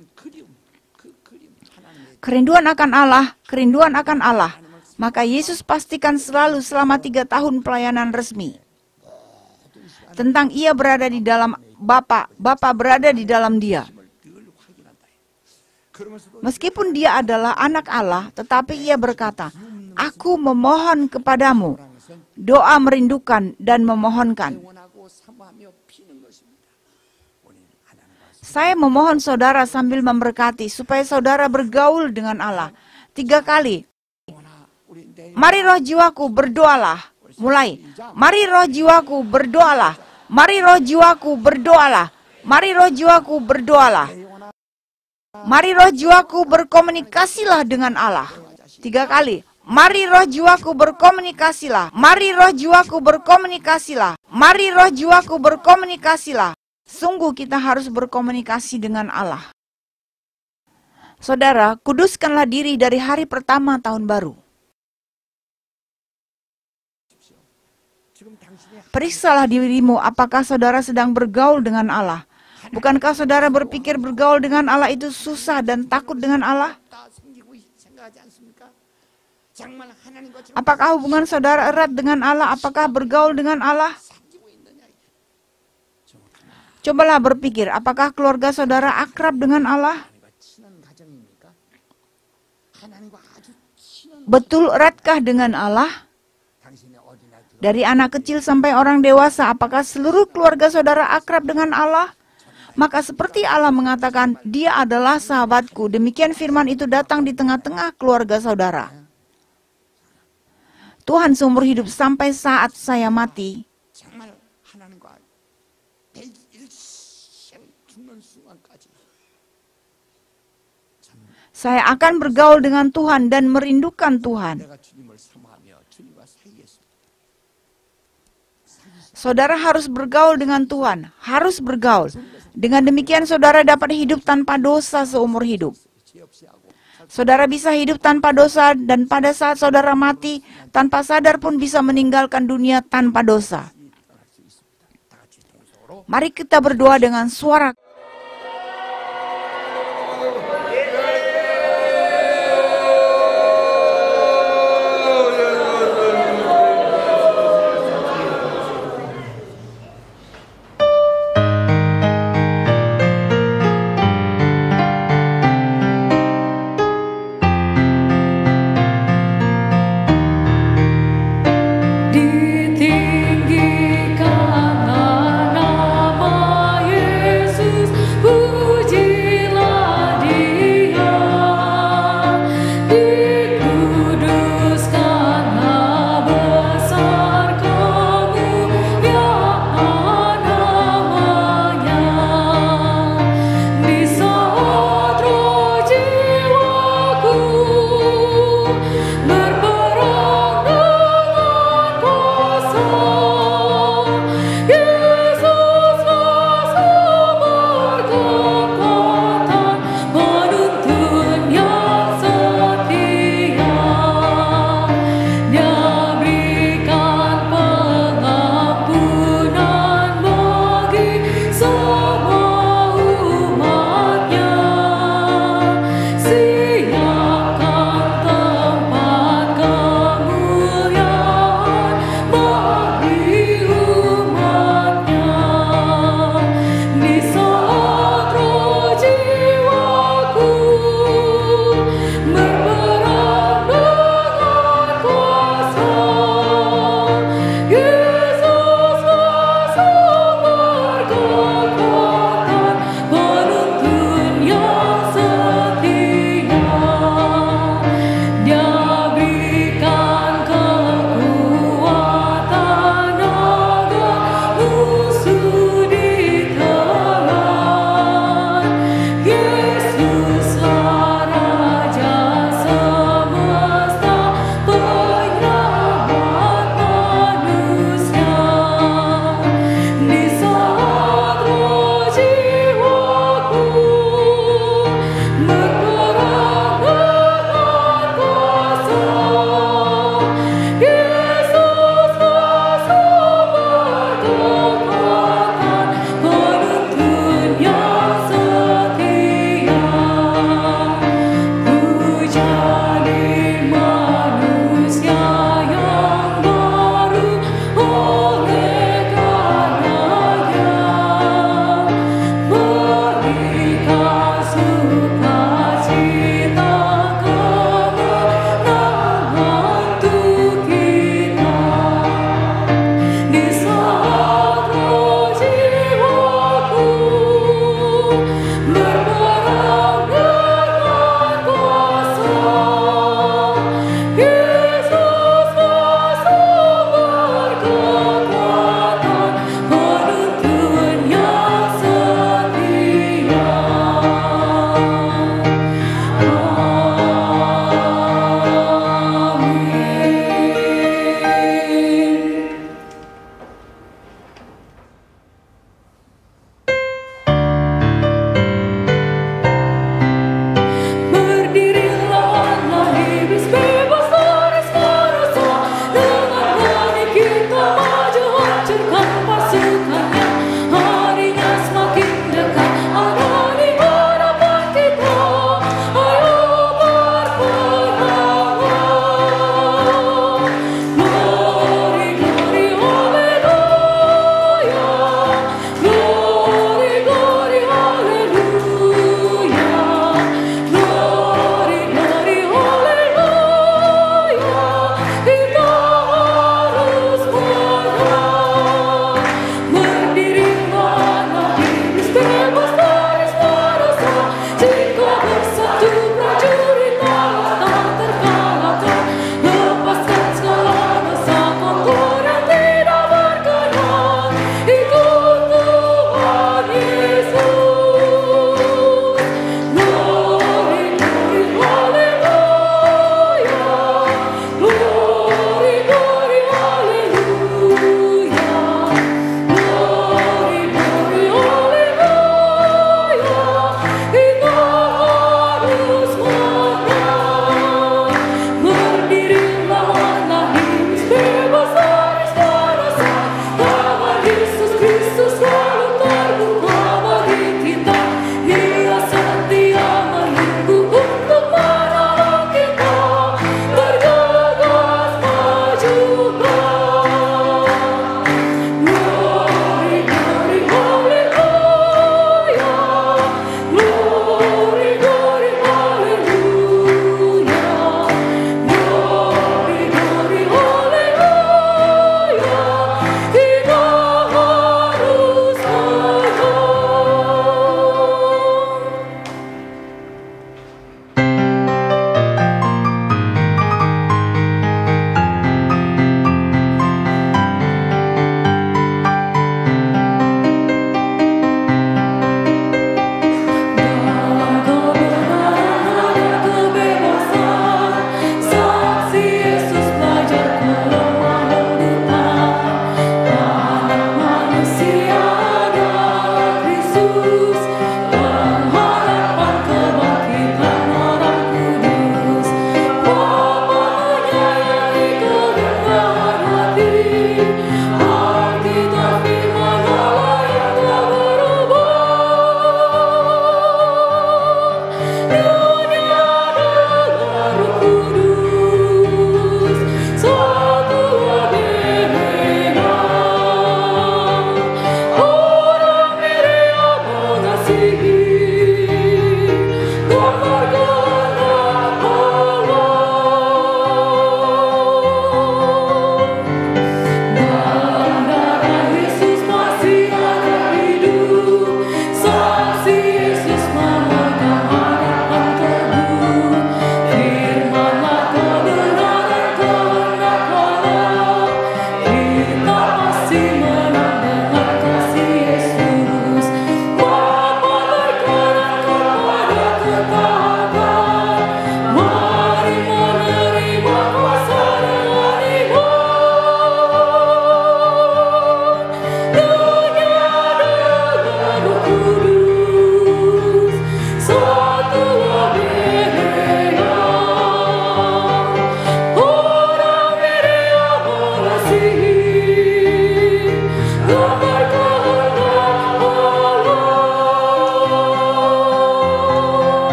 Kerinduan akan Allah, kerinduan akan Allah. Maka Yesus pastikan selalu selama 3 tahun pelayanan resmi. Tentang ia berada di dalam Bapa, Bapa berada di dalam dia. Meskipun dia adalah anak Allah, tetapi ia berkata, aku memohon kepadamu, doa merindukan dan memohonkan. Saya memohon saudara sambil memberkati, supaya saudara bergaul dengan Allah. 3 kali. Mari roh jiwaku berdoalah. Mulai. Mari roh jiwaku berdoalah. Mari roh jiwaku berdoalah. Mari roh jiwaku berdoalah. Mari roh jiwaku berkomunikasilah dengan Allah. 3 kali. Mari roh jiwaku berkomunikasilah. Mari roh jiwaku berkomunikasilah. Mari roh jiwaku berkomunikasilah. Sungguh kita harus berkomunikasi dengan Allah. Saudara, kuduskanlah diri dari hari pertama tahun baru. Periksalah dirimu apakah saudara sedang bergaul dengan Allah. Bukankah saudara berpikir bergaul dengan Allah itu susah dan takut dengan Allah? Apakah hubungan saudara erat dengan Allah? Apakah bergaul dengan Allah? Cobalah berpikir, apakah keluarga saudara akrab dengan Allah? Betul eratkah dengan Allah? Dari anak kecil sampai orang dewasa, apakah seluruh keluarga saudara akrab dengan Allah? Maka seperti Allah mengatakan, dia adalah sahabatku. Demikian firman itu datang di tengah-tengah keluarga saudara. Tuhan seumur hidup sampai saat saya mati. Saya akan bergaul dengan Tuhan dan merindukan Tuhan. Saudara harus bergaul dengan Tuhan, harus bergaul. Dengan demikian saudara dapat hidup tanpa dosa seumur hidup. Saudara bisa hidup tanpa dosa dan pada saat saudara mati, tanpa sadar pun bisa meninggalkan dunia tanpa dosa. Mari kita berdoa dengan suara.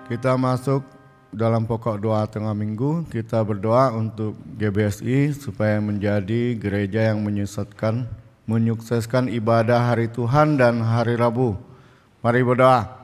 Kita masuk dalam pokok doa tengah minggu. Kita berdoa untuk GBSI supaya menjadi gereja yang menyukseskan ibadah hari Tuhan dan hari Rabu. Mari berdoa.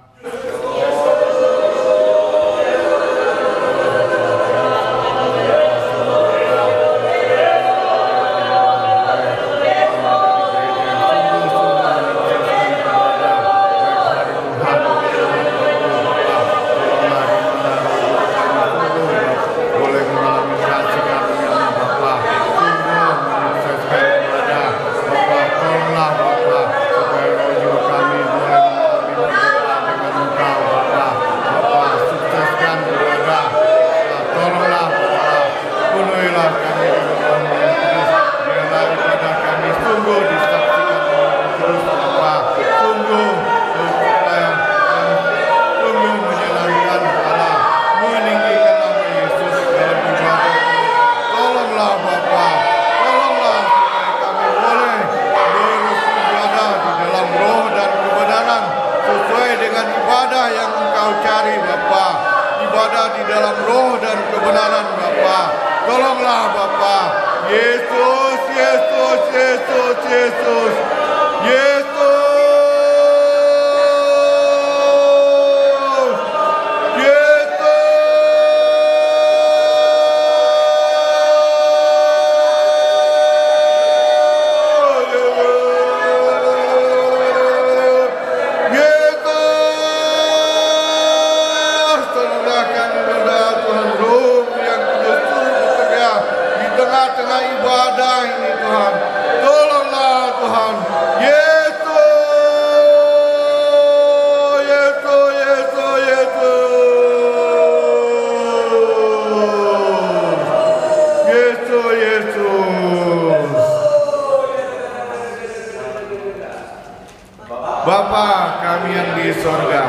Bapa kami yang di sorga,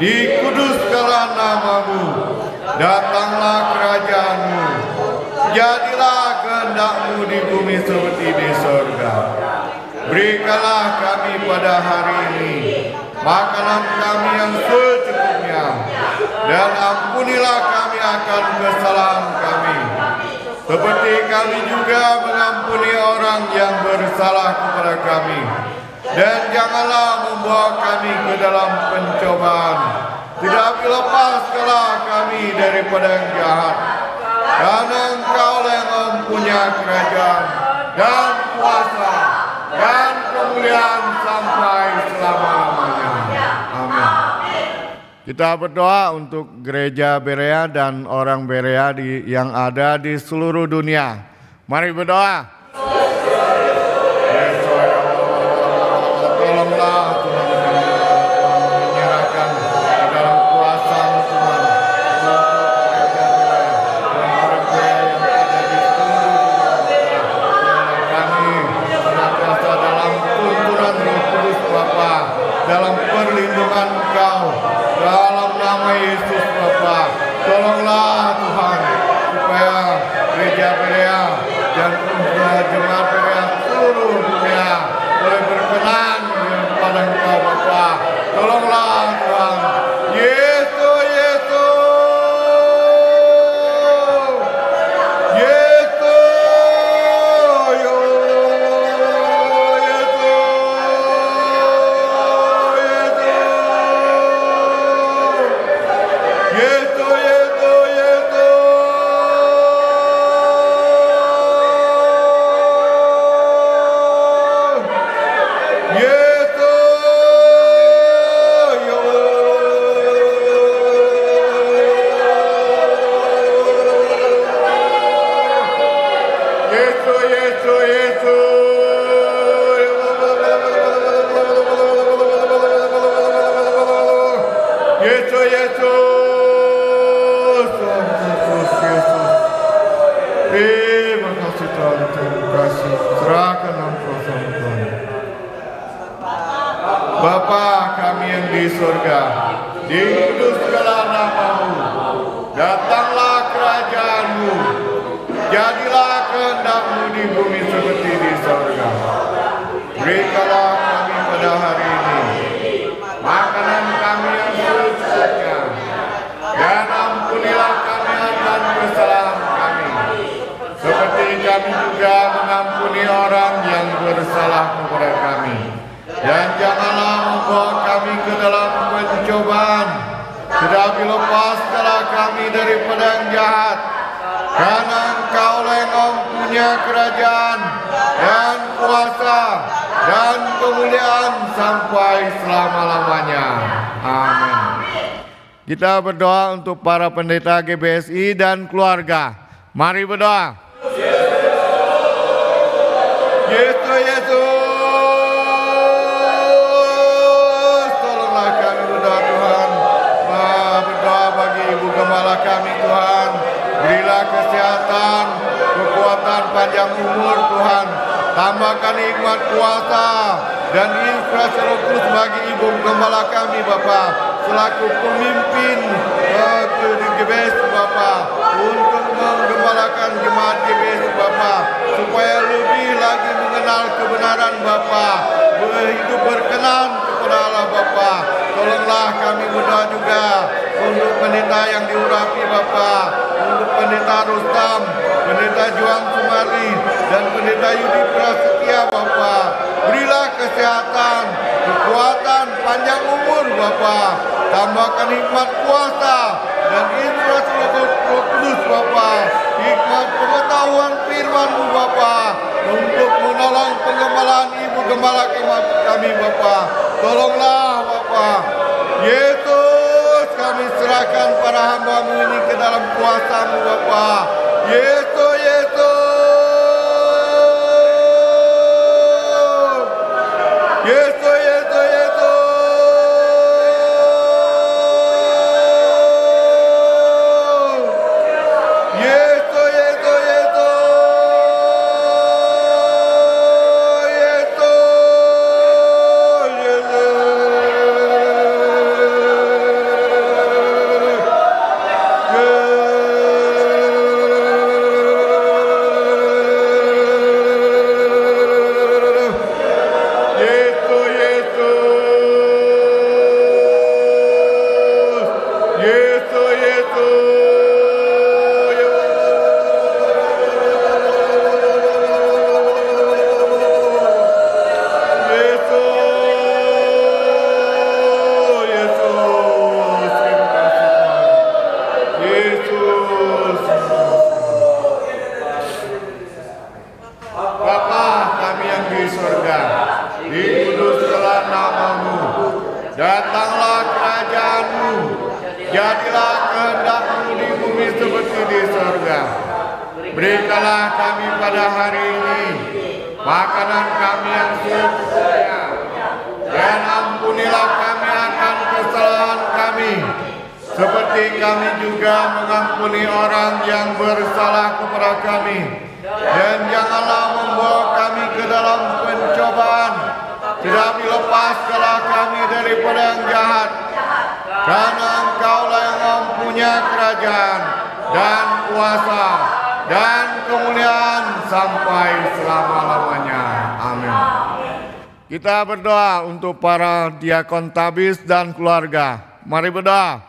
dikuduskanlah namamu, datanglah kerajaan-Mu, jadilah kehendak-Mu di bumi seperti di sorga. Berikanlah kami pada hari ini makanan kami yang secukupnya, dan ampunilah kami akan kesalahan kami, seperti kami juga mengampuni orang yang bersalah kepada kami. Dan janganlah membawa kami ke dalam pencobaan, tetapi lepaskanlah kami daripada yang jahat. Karena Engkau yang mempunyai kerajaan dan kuasa dan kemuliaan sampai selama-lamanya. Amin. Kita berdoa untuk gereja Berea dan orang Berea yang ada di seluruh dunia. Mari berdoa. Bapa kami yang di surga, dikuduskanlah namamu, datanglah kerajaan-Mu, jadilah kehendak-Mu di bumi seperti di surga. Berikanlah kami pada hari ini makanan kami yang secukupnya, cobaan, tetapi lepaskanlah kami daripada yang jahat. Karena Engkaulah yang mempunyai kerajaan dan kuasa dan kemuliaan sampai selama-lamanya. Amin. Kita berdoa untuk para pendeta GBSI dan keluarga. Mari berdoa. Yesus, tolonglah kami berdoa Tuhan. Berdoa bagi Ibu Gembala kami Tuhan. Berilah kesehatan, kekuatan, panjang umur Tuhan. Tambahkan hikmat kuasa dan inspirasi Roh Kudus bagi Ibu Gembala kami Bapa, selaku pemimpin GBS Bapa, untuk menggembalakan jemaat GBS Bapa, supaya lebih lagi mengenal kebenaran Bapa, berhidup berkenan kepada Allah Bapa. Tolonglah kami berdoa juga untuk pendeta yang diurapi Bapa, untuk pendeta Rustam, pendeta Juang Sumari, dan pendeta Yudi Prasetya Bapa. Berilah kesehatan, kekuatan, panjang umur Bapa. Tambahkan hikmat kuasa dan inspirasi Roh Kudus Bapa. Hikmat pengetahuan firman-Mu Bapa, untuk menolong penggembalaan Ibu Gembala kami Bapa. Tolonglah Bapa. Yesus, kami serahkan para hamba-Mu ini ke dalam kuasa-Mu Bapa. Yesus, Yesus. Yesus, Yesus, Yesus. Yesus, Yesus, Yesus. Datanglah kerajaan-Mu, jadilah kehendak-Mu di bumi seperti di surga. Berikanlah kami pada hari ini makanan kami yang secukupnya, dan ampunilah kami akan kesalahan kami, seperti kami juga mengampuni orang yang bersalah kepada kami. Dan janganlah membawa kami ke dalam pencobaan, tetapi lepaskanlah kami daripada yang jahat. Karena Engkaulah yang mempunyai kerajaan dan kuasa dan kemuliaan sampai selama-lamanya. Amin. Kita berdoa untuk para diakon tabis dan keluarga. Mari berdoa.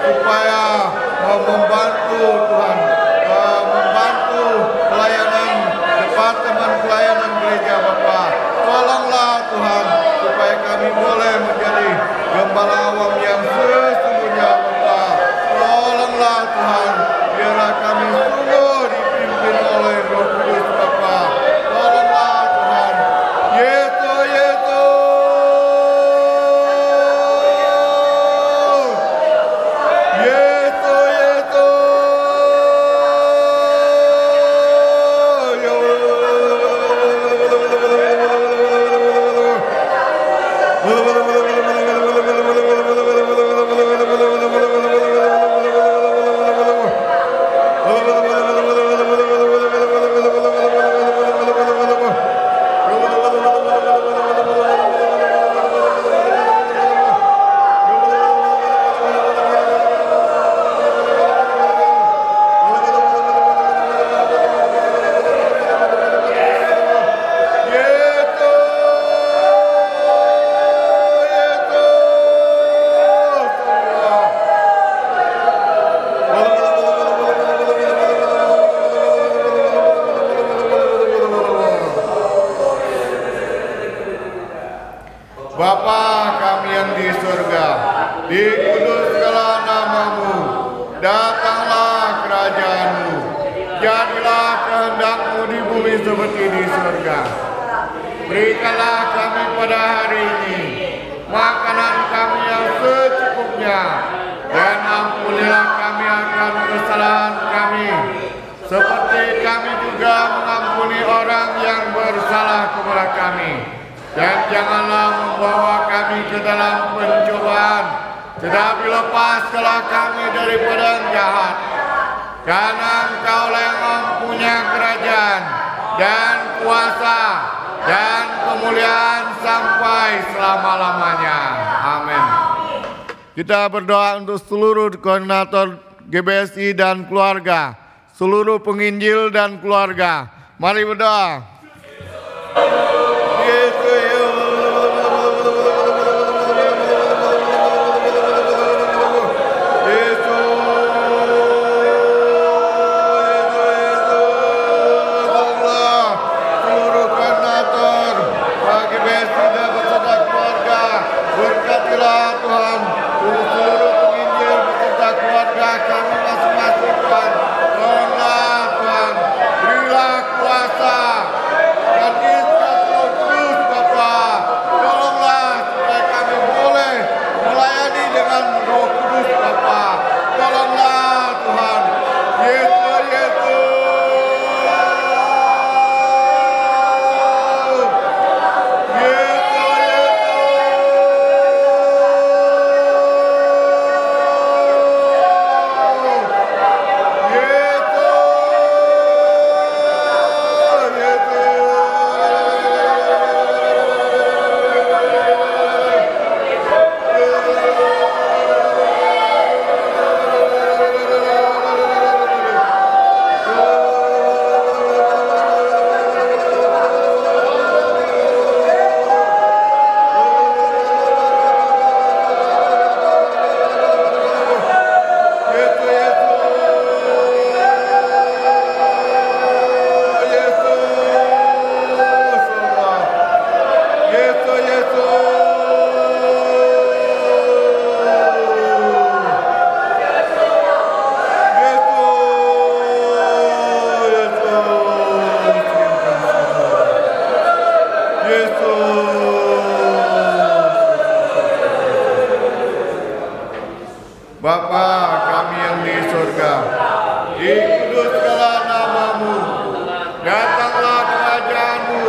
Supaya membantu Tuhan, membantu pelayanan dikuduskanlah namamu, datanglah kerajaanmu, jadilah kehendak-Mu di bumi seperti di surga. Berikanlah kami pada hari ini makanan kami yang secukupnya, dan ampunilah kami akan kesalahan kami, seperti kami juga mengampuni orang yang bersalah kepada kami. Dan janganlah membawa kami ke dalam pencobaan, tetapi lepaskanlah kami daripada yang jahat. Karena Engkaulah yang mempunyai kerajaan dan kuasa dan kemuliaan sampai selama-lamanya. Amin. Kita berdoa untuk seluruh koordinator GBSI dan keluarga, seluruh penginjil dan keluarga. Mari berdoa. Bapa kami yang di surga, dikuduskanlah namamu, datanglah kerajaanmu,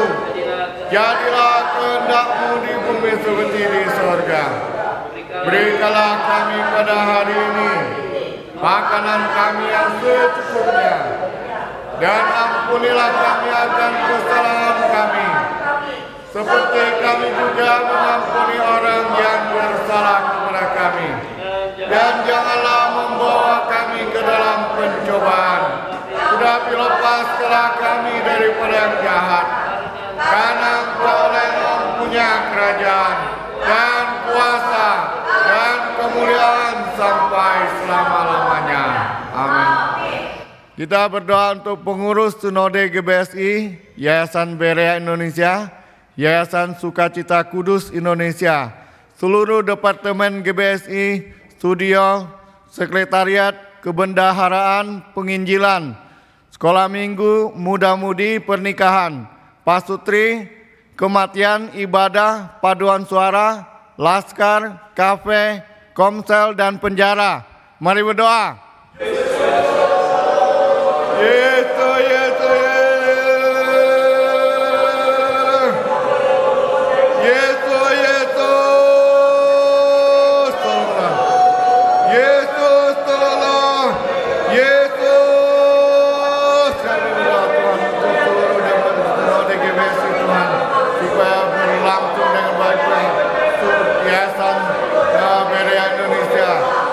jadilah kehendak-Mu di bumi seperti di surga. Berikanlah kami pada hari ini makanan kami yang secukupnya, dan ampunilah kami akan kesalahan kami, seperti kami juga mengampuni orang yang bersalah kepada kami. Dan janganlah membawa kami ke dalam pencobaan, tetapi lepaskanlah kami daripada yang jahat. Karena Engkaulah yang mempunyai kerajaan dan kuasa dan kemuliaan sampai selama-lamanya. Amin. Kita berdoa untuk pengurus Sinode GBSI, Yayasan Berea Indonesia, Yayasan Sukacita Kudus Indonesia, seluruh Departemen GBSI, studio, sekretariat, kebendaharaan, penginjilan, sekolah minggu, muda-mudi, pernikahan, pasutri, kematian, ibadah, paduan suara, laskar, kafe, komsel, dan penjara. Mari berdoa.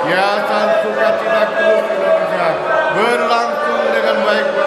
Yayasan Sukacita Kudus Indonesia berlangsung dengan baik.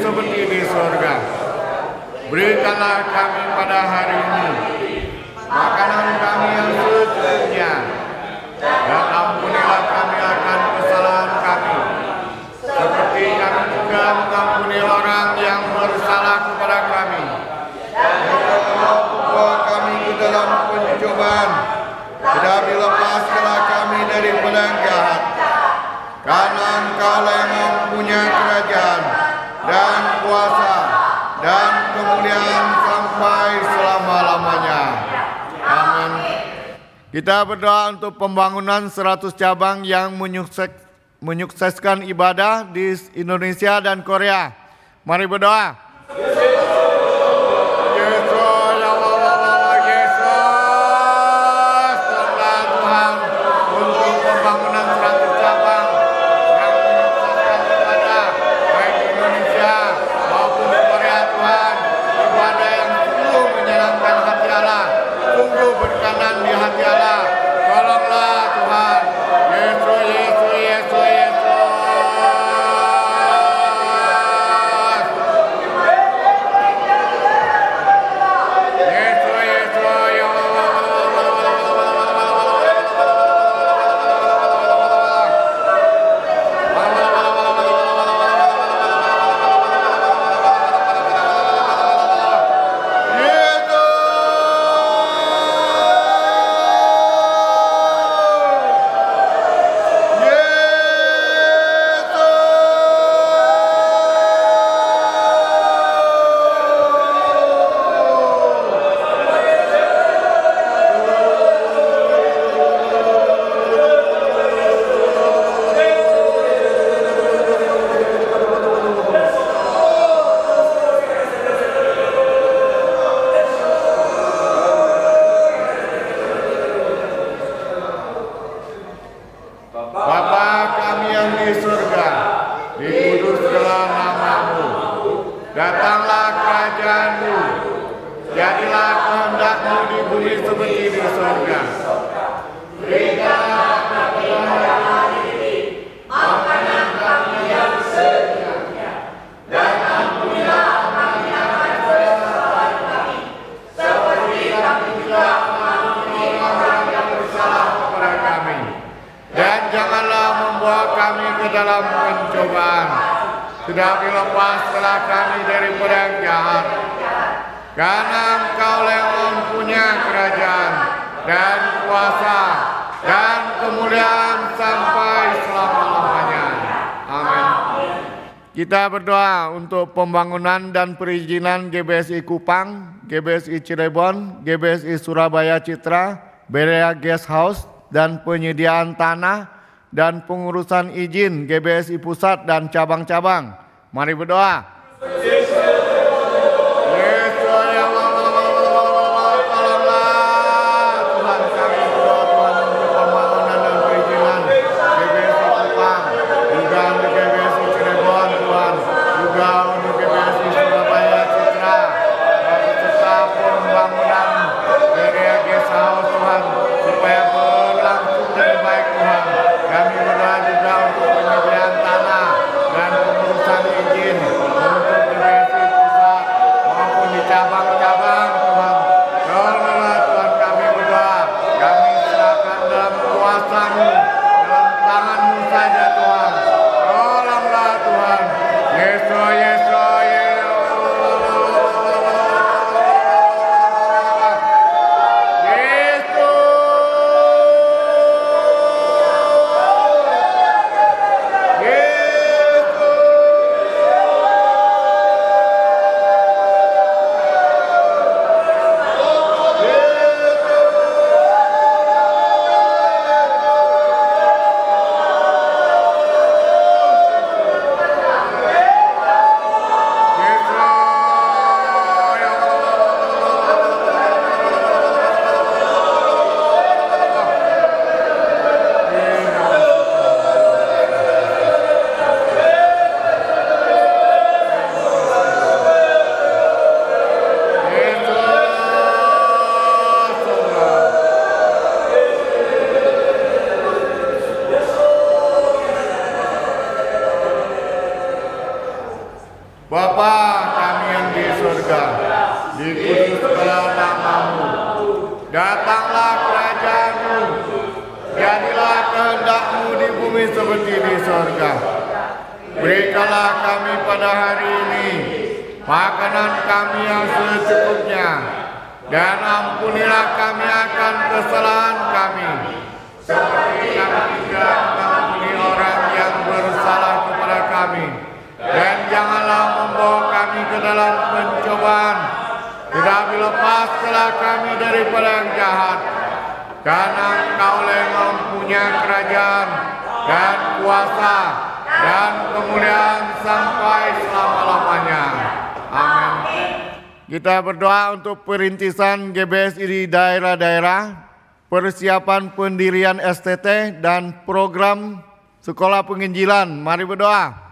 seperti di surga. Berikanlah kami pada hari ini makanan kami yang secukupnya, dan ampunilah kami akan kesalahan kami, seperti kami juga mengampuni orang yang bersalah kepada kami. Janganlah membawa kami ke dalam pencobaan, tetapi lepaskanlah kami daripada yang jahat. Karena Engkaulah yang mempunyai kerajaan dan kuasa dan kemuliaan sampai selama-lamanya. Amin. Kita berdoa untuk pembangunan 100 cabang yang menyukseskan ibadah di Indonesia dan Korea. Mari berdoa. Tetapi lepaskanlah kami daripada yang jahat. Karena Engkaulah yang mempunyai kerajaan dan kuasa dan kemuliaan sampai selama-lamanya. Amin. Kita berdoa untuk pembangunan dan perizinan GBSI Kupang, GBSI Cirebon, GBSI Surabaya Citra, Berea Guest House, dan penyediaan tanah dan pengurusan izin GBSI Pusat dan cabang-cabang. Mari berdoa. dikuduskanlah nama-Mu. Datanglah kerajaan-Mu, jadilah kehendak-Mu di bumi seperti di sorga. Berikanlah kami pada hari ini makanan kami yang secukupnya, dan ampunilah kami akan kesalahan kami, seperti kami juga mengampuni orang yang bersalah kepada kami. Dan janganlah membawa kami ke dalam pencobaan, tetapi lepaskanlah kami daripada yang jahat. Karena Engkau yang mempunyai kerajaan dan kuasa dan kemuliaan sampai selama-lamanya. Amin. Kita berdoa untuk perintisan GBSI di daerah-daerah, persiapan pendirian STT dan program sekolah penginjilan. Mari berdoa.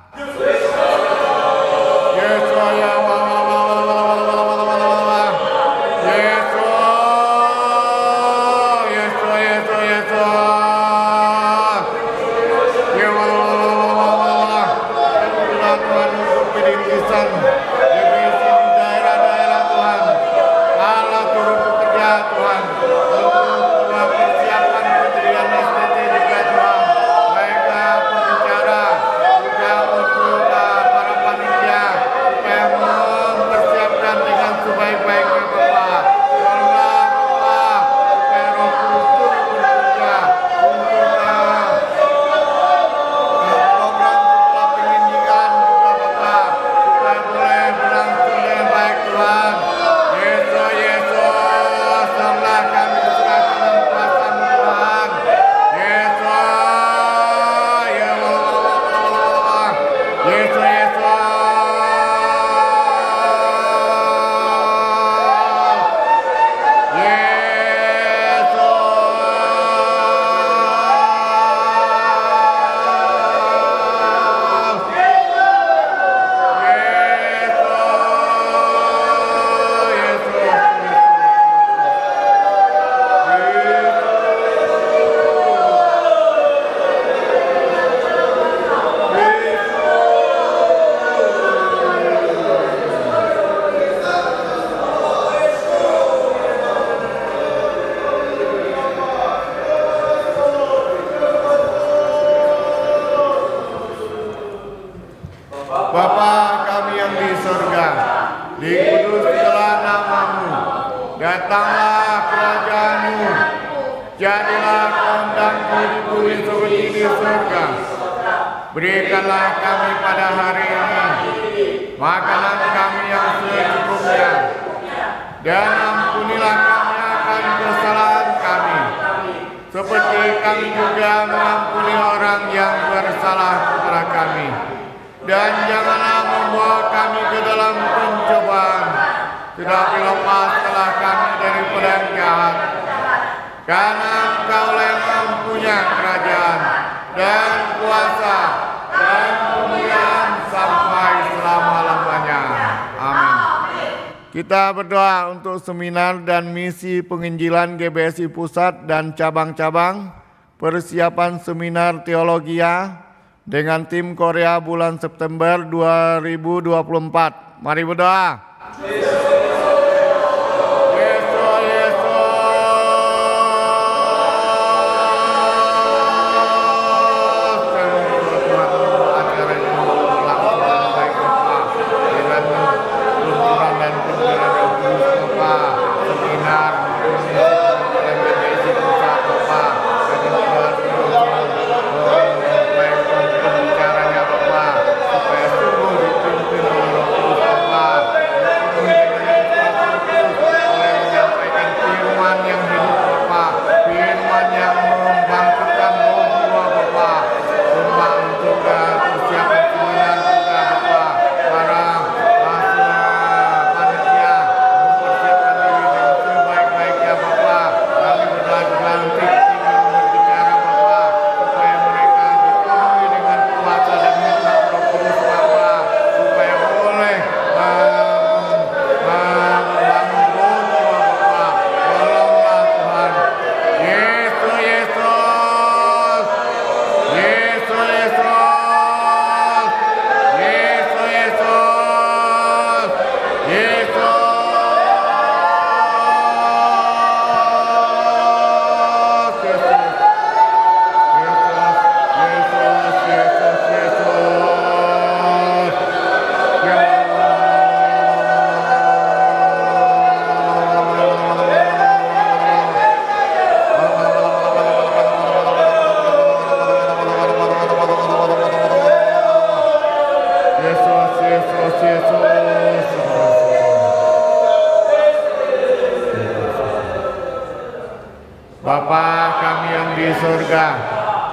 Bapa kami yang di surga, dikuduskanlah nama-Mu, datanglah kerajaan-Mu, jadilah kehendak-Mu di bumi seperti di surga. Berikanlah kami pada hari ini makanan kami yang secukupnya, dan ampunilah kami akan kesalahan kami, seperti kami juga mengampuni orang yang bersalah kepada kami. Dan janganlah membawa kami ke dalam pencobaan, tetapi lepaskanlah kami daripada yang jahat. Karena Engkau yang mempunyai kerajaan dan kuasa dan kemuliaan sampai selama-lamanya. Amin. Kita berdoa untuk seminar dan misi penginjilan GBSI Pusat dan cabang-cabang, persiapan seminar teologia dengan tim Korea bulan September 2024. Mari berdoa. Bapa kami yang di surga,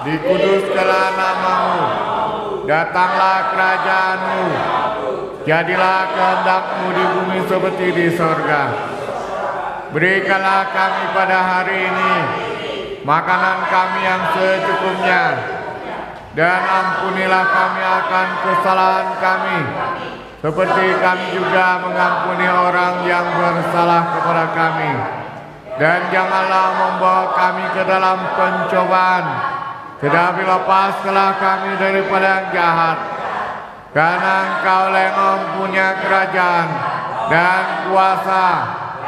dikuduskanlah nama-Mu, datanglah kerajaan-Mu, jadilah kehendak-Mu di bumi seperti di surga. Berikanlah kami pada hari ini makanan kami yang secukupnya, dan ampunilah kami akan kesalahan kami, seperti kami juga mengampuni orang yang bersalah kepada kami. Dan janganlah membawa kami ke dalam pencobaan, tetapi lepaskanlah kami daripada yang jahat. Karena Engkau yang mempunyai kerajaan dan kuasa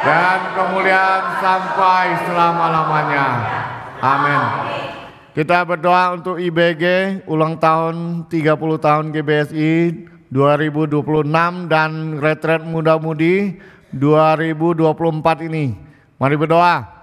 dan kemuliaan sampai selama-lamanya. Amin. Kita berdoa untuk IBG ulang tahun 30 tahun GBSI 2026 dan retret muda-mudi 2024 ini. Mari berdoa.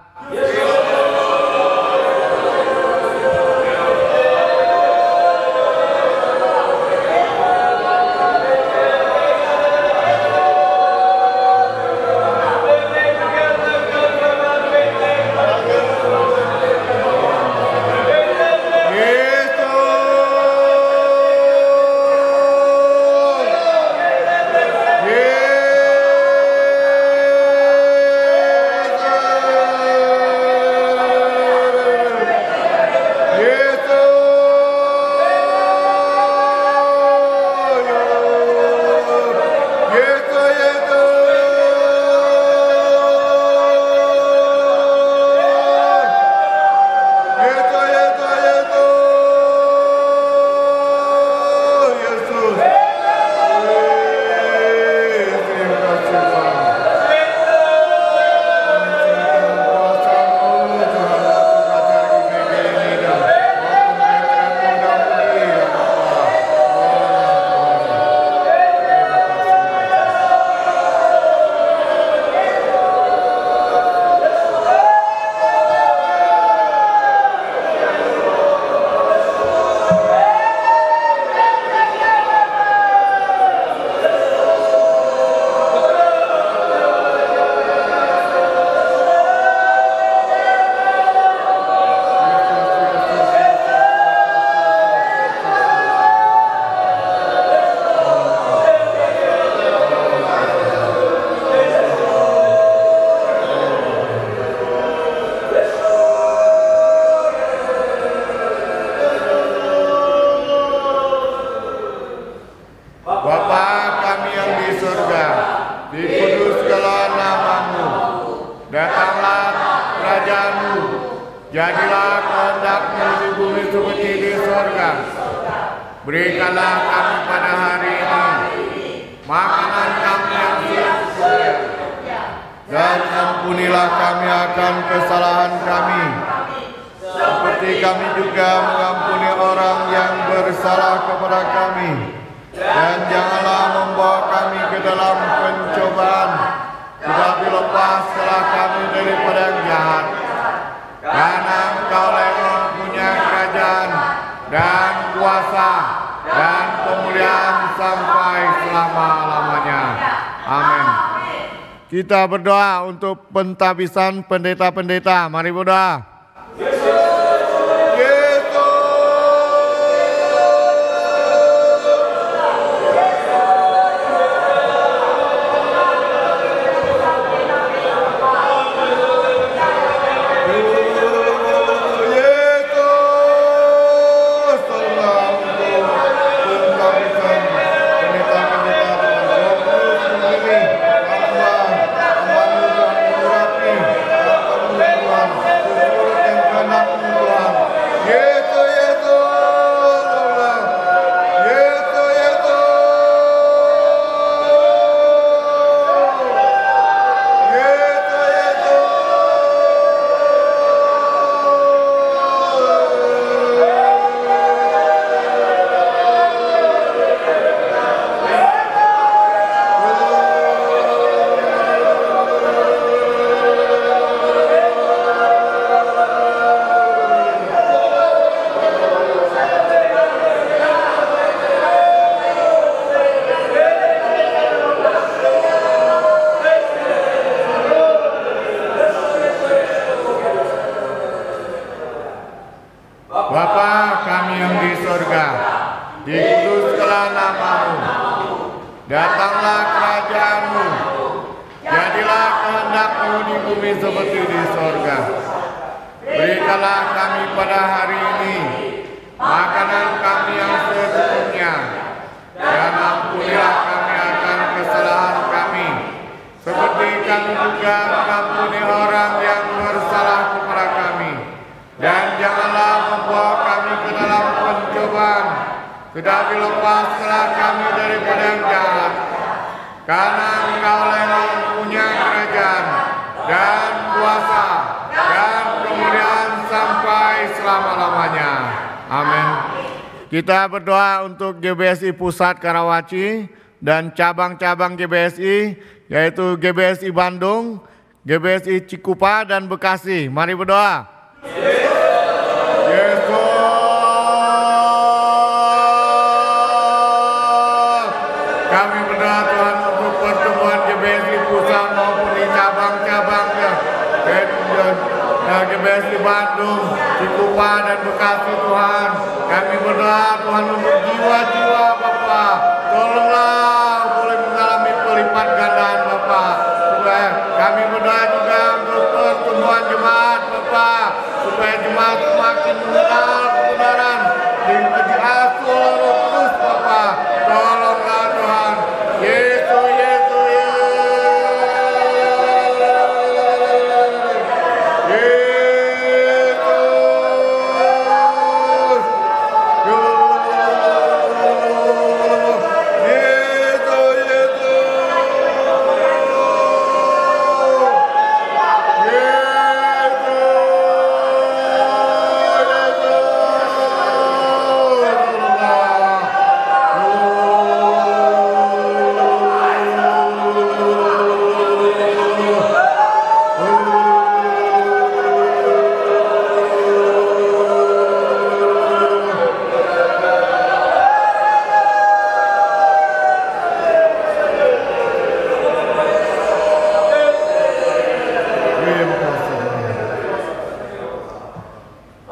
Jadilah kehendak-Mu di bumi seperti di surga. Berikanlah kami pada hari ini makanan kami yang secukupnya, dan ampunilah kami akan kesalahan kami, seperti kami juga mengampuni orang yang bersalah kepada kami. Dan janganlah membawa kami ke dalam pencobaan, tetapi lepaskanlah kami daripada yang jahat. Karena Engkau yang mempunyai kerajaan dan kuasa dan kemuliaan sampai selama-lamanya. Amin. Kita berdoa untuk pentabisan pendeta-pendeta. Mari berdoa. kehendak-Mu di bumi seperti di sorga. Berikanlah kami pada hari ini makanan kami yang secukupnya, dan ampunilah kami akan kesalahan kami, seperti kami juga mengampuni orang yang bersalah kepada kami. Dan janganlah membawa kami ke dalam pencobaan, tetapi lepaskanlah kami daripada yang jahat. Karena Engkaulah yang mempunyai kerajaan dan kuasa dan kemuliaan sampai selama-lamanya. Amin. Kita berdoa untuk GBSI Pusat Karawaci dan cabang-cabang GBSI, yaitu GBSI Bandung, GBSI Cikupa, dan Bekasi. Mari berdoa. Yesus, kami berdoa Tuhan untuk pertemuan GBSI Pusat maupun di cabang-cabangnya, GBSI Bandung, Cikupa, dan Bekasi Tuhan. Kami berdoa Tuhan untuk jiwa-jiwa Bapa, tolonglah boleh mengalami pelipat gandaan Bapa. Kami berdoa juga untuk pertemuan jemaat Bapa, supaya jemaat semakin mengenal kebenaran diasuh oleh Roh Kudus Bapa. Tolonglah Tuhan. Yesus, Yesus,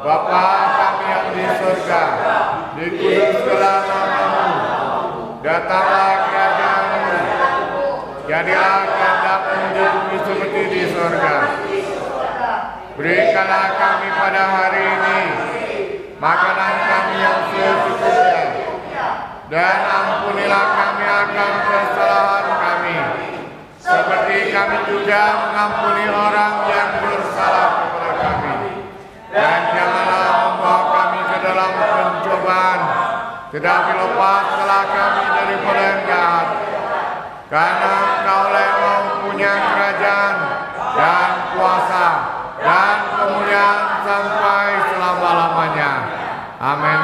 Bapa kami yang di surga, dikuduskanlah nama-Mu, datanglah kerajaan-Mu, jadilah kehendak-Mu di bumi seperti di surga. Berikanlah kami pada hari ini makanan kami yang secukupnya, dan ampunilah kami akan kesalahan kami, seperti kami juga mengampuni orang yang bersalah kepada kami. Dan janganlah membawa kami ke dalam pencobaan, tetapi lepaskanlah kami daripada yang jahat. Karena Engkaulah yang mempunyai kerajaan dan kuasa dan kemuliaan sampai selama-lamanya. Amin.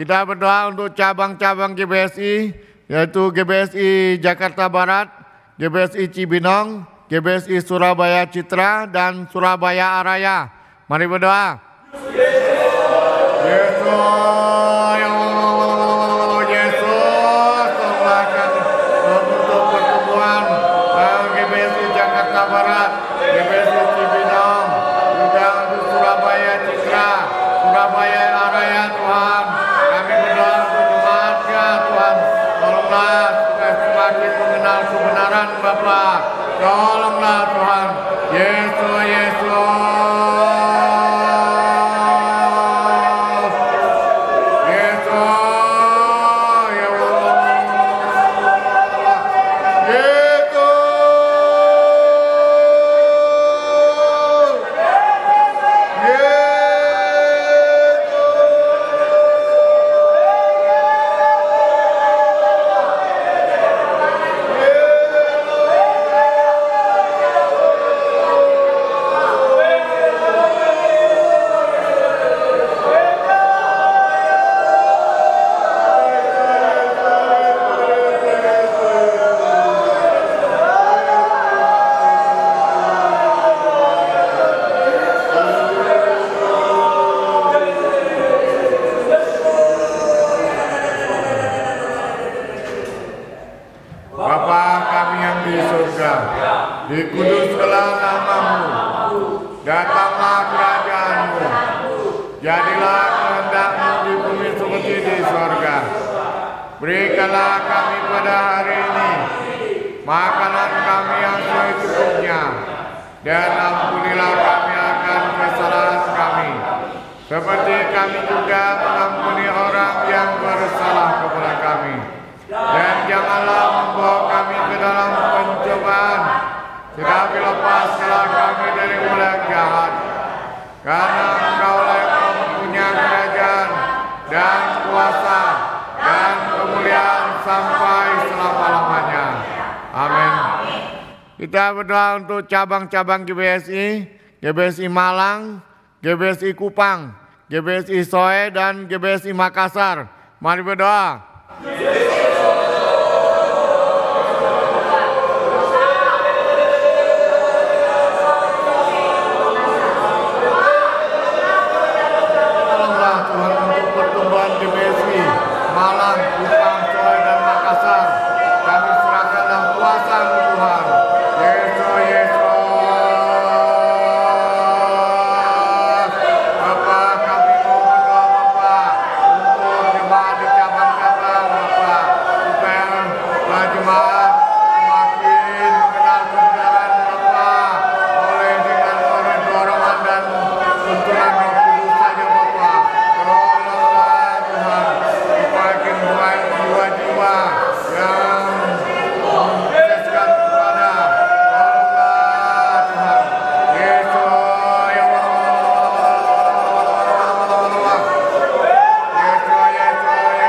Kita berdoa untuk cabang-cabang GBSI, yaitu GBSI Jakarta Barat, GBSI Cibinong, GBSI Surabaya Citra, dan Surabaya Araya. Mari berdoa. Yesus, Yesus, tolonglah kami untuk pertemuan GBSI Jakarta Barat, GBSI Cibinong, juga untuk Surabaya Citra, Surabaya Araya Tuhan. Kami berdoa untuk jemaatnya Tuhan. Tolonglah supaya semakin mengenal kebenaran Bapa. Tolonglah Tuhan. Yesus, Yesus. Dikuduskanlah nama-Mu, datanglah kerajaan-Mu, jadilah kehendak-Mu di bumi seperti di sorga. Berikanlah kami pada hari ini makanan kami yang secukupnya, dan ampunilah kami akan kesalahan kami, seperti kami juga mengampuni orang yang bersalah kepada kami. Dan janganlah membawa kami ke dalam pencobaan, tetapi lepaskanlah kami dari mulut yang jahat. Karena Engkaulah yang mempunyai kerajaan dan kuasa dan kemuliaan sampai selama-lamanya. Amin. Kita berdoa untuk cabang-cabang GBSI, GBSI Malang, GBSI Kupang, GBSI Soe, dan GBSI Makassar. Mari berdoa. Tolonglah Tuhan untuk pertumbuhan GBSI Malang, Kupang, Soe, dan Makassar. Kami serahkan dalam kuasa-Mu Tuhan. Yesus, Yesus. Bapa, kami mau berdoa Bapa untuk jemaat di cabang-cabang Bapa, supaya jemaat semakin mengenal kebenaran Bapa oleh dengan dorongan dan tuntunan Roh Kudus saja Bapa. Tolonglah Tuhan supaya buat jiwa-jiwa yang mempercayai kepada tolonglah Tuhan Yesus ya Allah, Yesus ya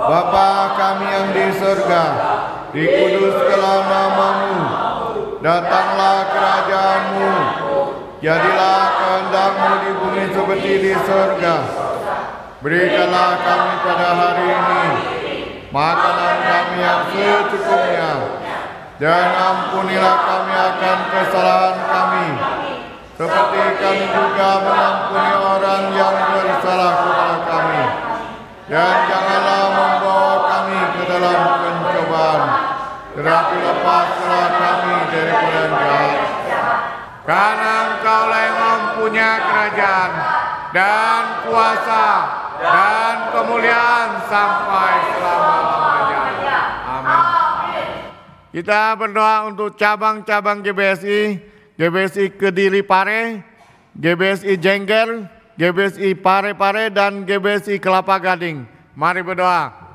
Bapa kami yang di surga, dikuduskanlah nama-Mu, datanglah kerajaan-Mu, jadilah kehendak-Mu di bumi seperti di surga. Berikanlah kami pada hari ini makanan kami yang secukupnya, dan ampunilah kami akan kesalahan kami, seperti kami juga mengampuni orang yang bersalah kepada kami. Dan janganlah membawa kami ke dalam pencobaan, tetapi lepaskanlah kami daripada yang jahat. Karena Engkaulah yang mempunyai kerajaan dan kuasa dan kemuliaan sampai selama-lamanya. Amin. Kita berdoa untuk cabang-cabang GBSI, GBSI Kediri Pare, GBSI Jengger, GBSI Pare-Pare, dan GBSI Kelapa Gading. Mari berdoa.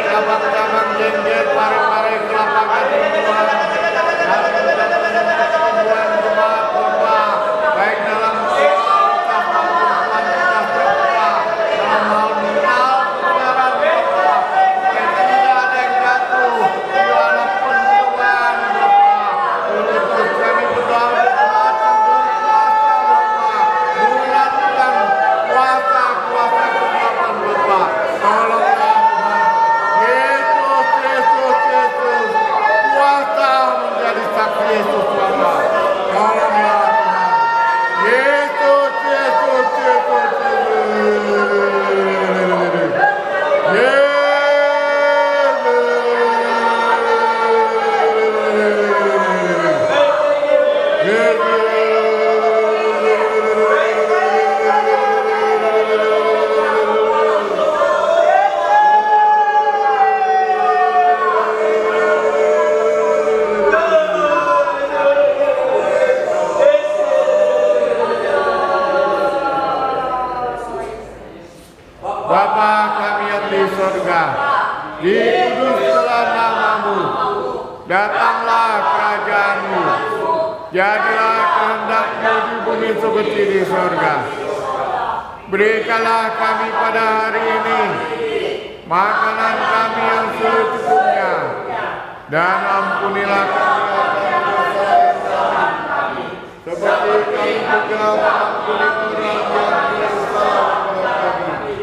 Cabang-cabang Jengger, Pare-Pare, Kelapa Gading, Tuhan. Baik dalam dikuduskanlah nama-Mu, datanglah kerajaan-Mu, jadilah kehendak-Mu di bumi seperti di surga. Berikanlah kami pada hari ini makanan kami yang secukupnya, dan ampunilah kami akan dosa kami, seperti kami juga mengampuni orang yang bersalah kepada kami.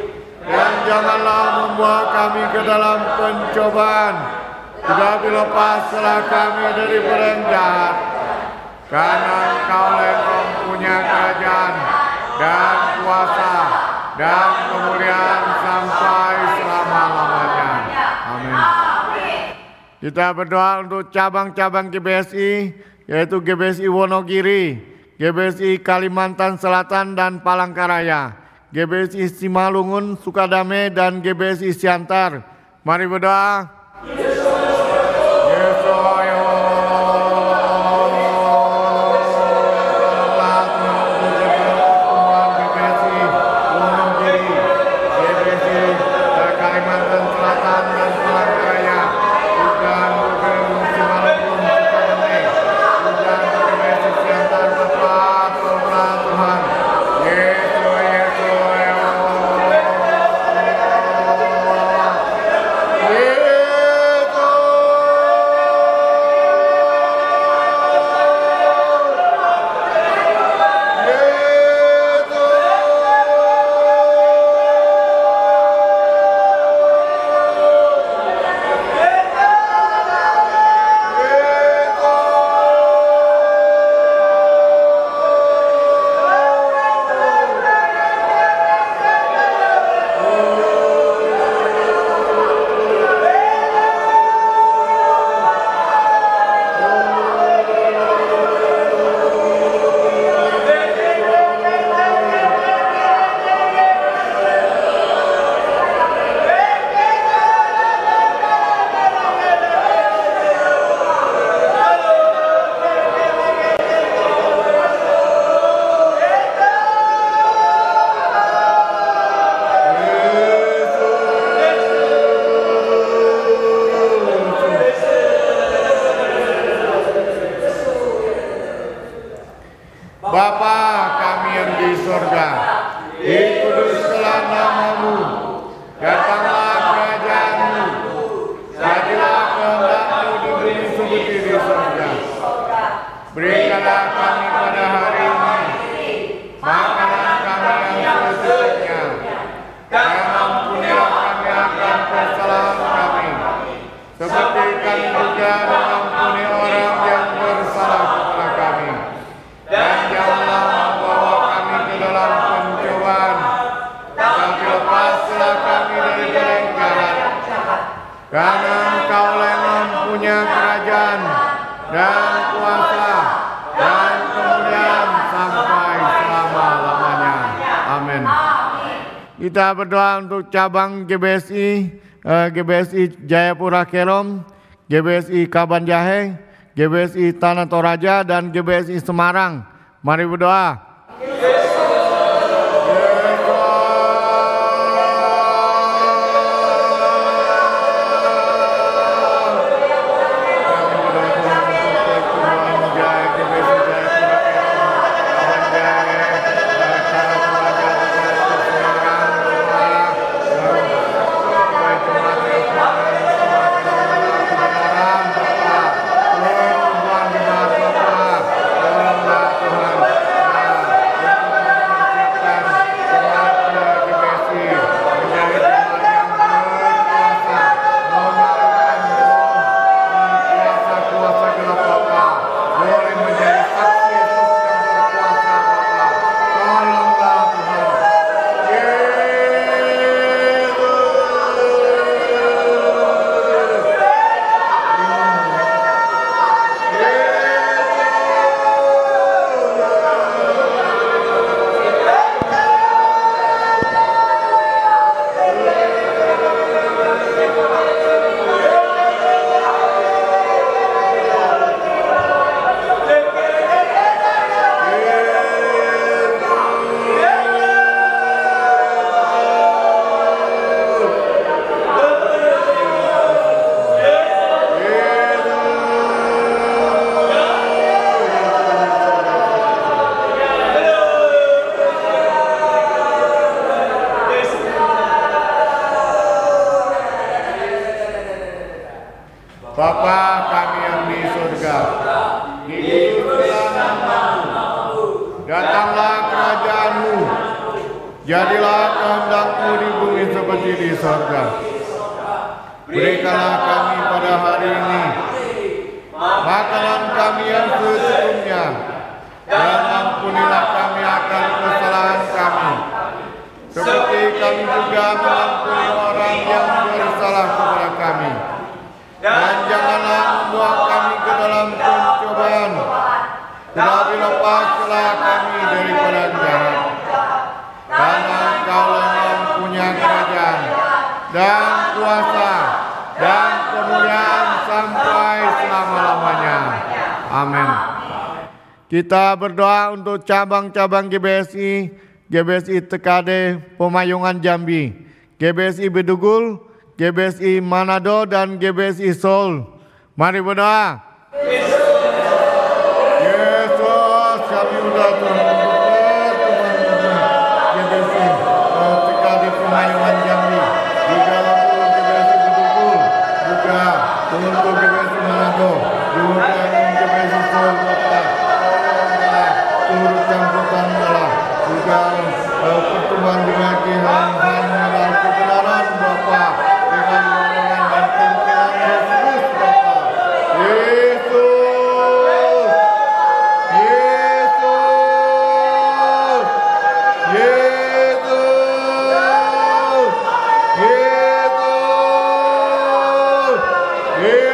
Dan janganlah membawa kami ke dalam pencobaan, tetapi lepaslah kami daripada yang jahat. Karena Engkau yang mempunyai kerajaan dan kuasa dan kemuliaan sampai selama-lamanya. Amin. Kita berdoa untuk cabang-cabang GBSI, yaitu GBSI Wonogiri, GBSI Kalimantan Selatan dan Palangkaraya, GBSI Simalungun, Sukadame, dan GBSI Siantar. Mari berdoa. Bapa kami yang di sorga, dikuduskanlah namamu, datanglah kerajaanmu, jadilah kehendak-Mu di bumi seperti di sorga. Berikanlah kami pada hari ini makanan kami yang secukupnya, dan ampunilah kami akan kesalahan kami, seperti kami juga mengampuni orang yang bersalah kepada kami. Dan janganlah membawa kami ke dalam pencobaan, tapi lepaslah kami dari yang jahat. Karena Engkaulah yang mempunyai kerajaan dan kuasa dan kemuliaan sampai selama-lamanya. Amin. Kita berdoa untuk cabang GBSI, GBSI Jayapura Kerom, GBSI Kaban Jahe, GBSI Tanah Toraja, dan GBSI Semarang. Mari berdoa. Jadilah kehendak-Mu di bumi seperti di sorga. Berikanlah kami pada hari ini makanan kami yang secukupnya, dan ampunilah kami akan kesalahan kami, seperti kami juga mengampuni orang yang bersalah kepada kami. Dan janganlah membawa kami ke dalam pencobaan, tetapi lepaskanlah kami daripada jahat. Karena Engkaulah yang punya kerajaan dan kuasa dan kemuliaan sampai selama-lamanya. Amin. Kita berdoa untuk cabang-cabang GBSI, GBSI TKD Pemayungan Jambi, GBSI Bedugul, GBSI Manado, dan GBSI Seoul. Mari berdoa. Yesus, kami udah GBSI TKD Pemayungan Jambi, juga untuk GBSI Bedugul, juga untuk GBSI Manado, juga untuk GBSI Seoul, turut campuran Allah, juga pertemuan dengan Tuhan dan kebenaran Bapa dengan golongan dan pimpinan Yesus Bapa. Yesus, Yesus, Yesus, Yesus,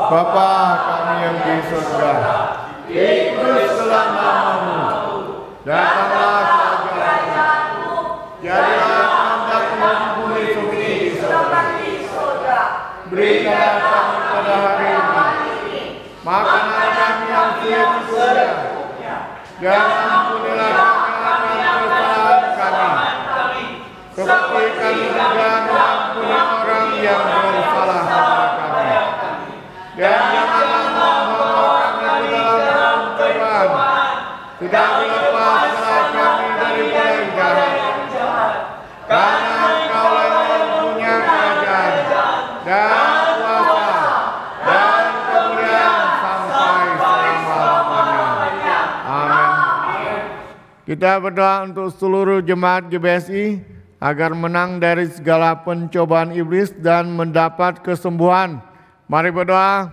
Bapa kami yang di surga, dikuduslah nama-Mu, datanglah kerajaan-Mu, jadilah kehendak-Mu di bumi seperti di surga. Berikanlah kami pada hari ini makanan kami yang secukupnya, dan ampunilah kami akan kesalahan kami, seperti kami juga mengampuni orang yang bersalah kepada kami. Dan janganlah membawa kami ke dalam pencobaan, tetapi lepaskanlah kami daripada jahat. Karena Engkaulah yang punya kerajaan dan kuasa dan kemuliaan sampai selama-lamanya. Amin. Kita berdoa untuk seluruh jemaat GBSI agar menang dari segala pencobaan iblis dan mendapat kesembuhan. Mari berdoa.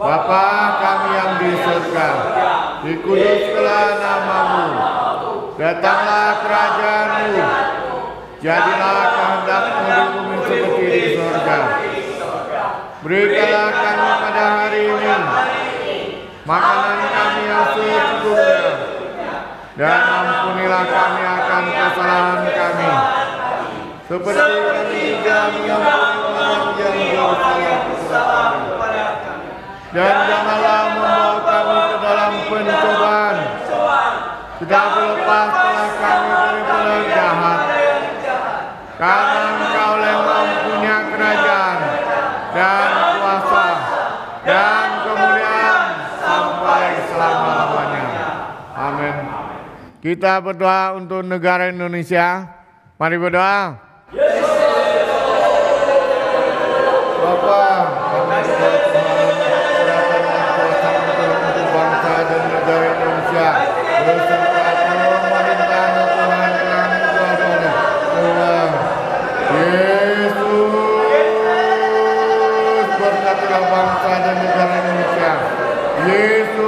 Bapa kami yang di surga, dikuduskanlah nama-Mu, datanglah kerajaan-Mu, jadilah kehendak-Mu di bumi seperti di surga. Berikanlah kami pada hari ini makanan kami yang secukupnya, dan ampunilah kami akan kesalahan kami, seperti kami juga mengampuni orang yang bersalah kepada kami. Dan janganlah membawa kami ke dalam pencobaan, tetapi lepaskanlah kami daripada jahat. Karena Engkau yang mempunyai kerajaan dan kuasa dan kemuliaan sampai selama-lamanya. Amin. Kita berdoa untuk negara Indonesia. Mari berdoa. Bapa, kami berdoa untuk bangsa dan negara Indonesia, beserta seluruh pemerintahan Tuhan kami berdoa. Tuhan Yesus, berkatilah bangsa dan negara Indonesia. Yesus.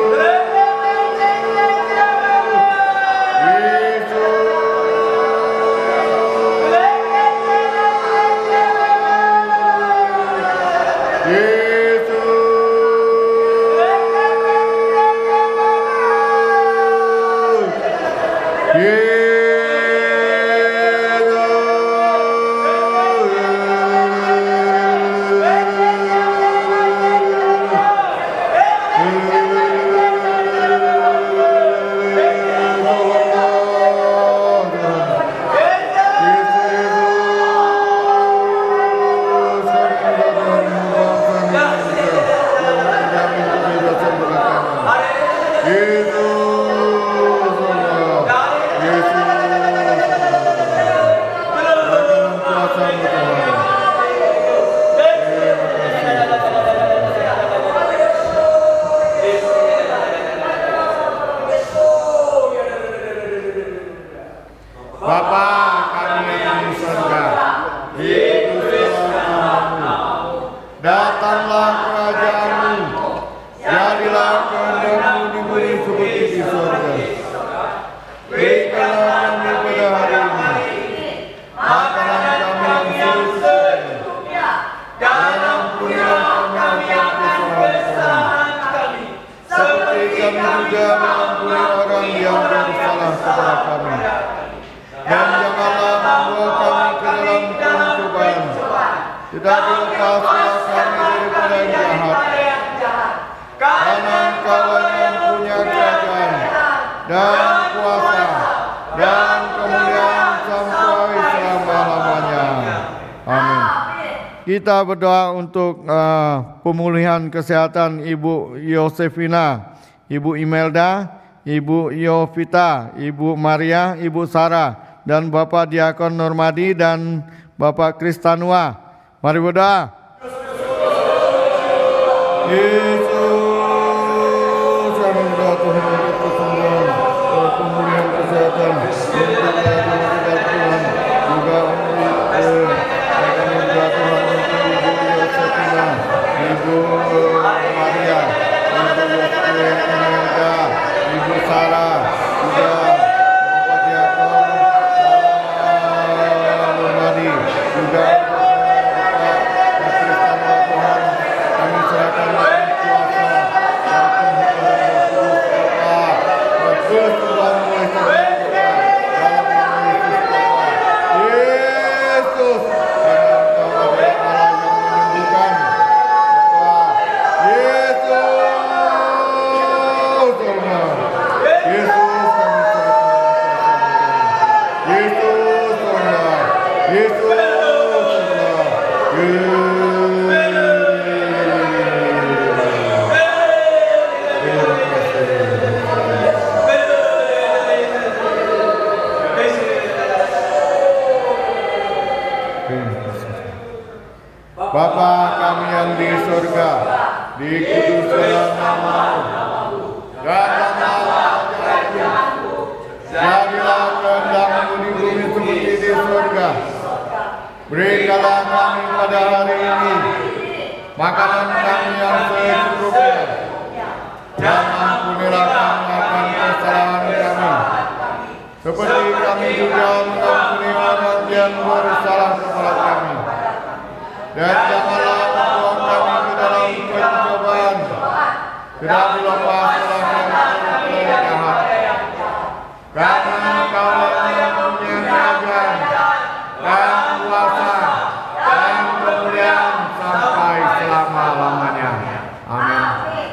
Kita berdoa untuk pemulihan kesehatan Ibu Yosefina, Ibu Imelda, Ibu Yovita, Ibu Maria, Ibu Sarah, dan Bapak Diakon Normadi dan Bapak Kristanua. Mari berdoa. Yesus, kami berdoa Tuhan untuk kesembuhan, pemulihan kesehatan, untuk Tuhan, juga Ibu Maria, Ibu Imelda, Ibu Sarah, juga Bapak Diakon Normadi, juga Bapak Kristanua. Tuhan, kami serahkan dalam kuasa Yesus. Bapa kami yang di surga, dikuduskanlah nama-Mu, datanglah kerajaan-Mu, jadilah kehendak-Mu di bumi seperti di surga. Berikanlah kami pada hari ini makanan kami yang secukupnya, kami juga mengampuni orang yang bersalah kepada kami. Dan janganlah membawa kami ke dalam pencobaan, tetapi lepaskanlah kami dari jahat. Karena Engkau yang mempunyai kerajaan dan kuasa dan kemuliaan sampai selama-lamanya. Amin.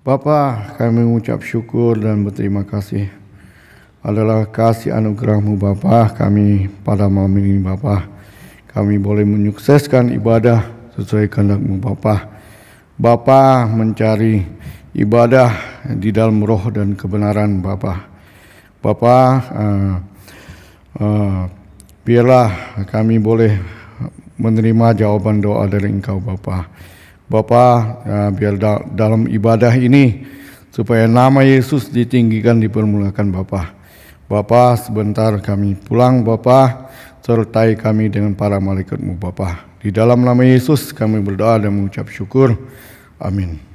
Bapa, kami mengucap syukur dan berterima kasih adalah kasih anugerah-Mu Bapa kami pada malam ini Bapa. Kami boleh menyukseskan ibadah sesuai kehendak-Mu Bapa. Bapa mencari ibadah di dalam roh dan kebenaran Bapa. Bapa, biarlah kami boleh menerima jawaban doa dari Engkau Bapa. Bapa, biar dalam ibadah ini supaya nama Yesus ditinggikan, dipermulakan Bapa. Bapa, sebentar kami pulang Bapa, sertai kami dengan para malaikat-Mu Bapa. Di dalam nama Yesus kami berdoa dan mengucap syukur. Amin.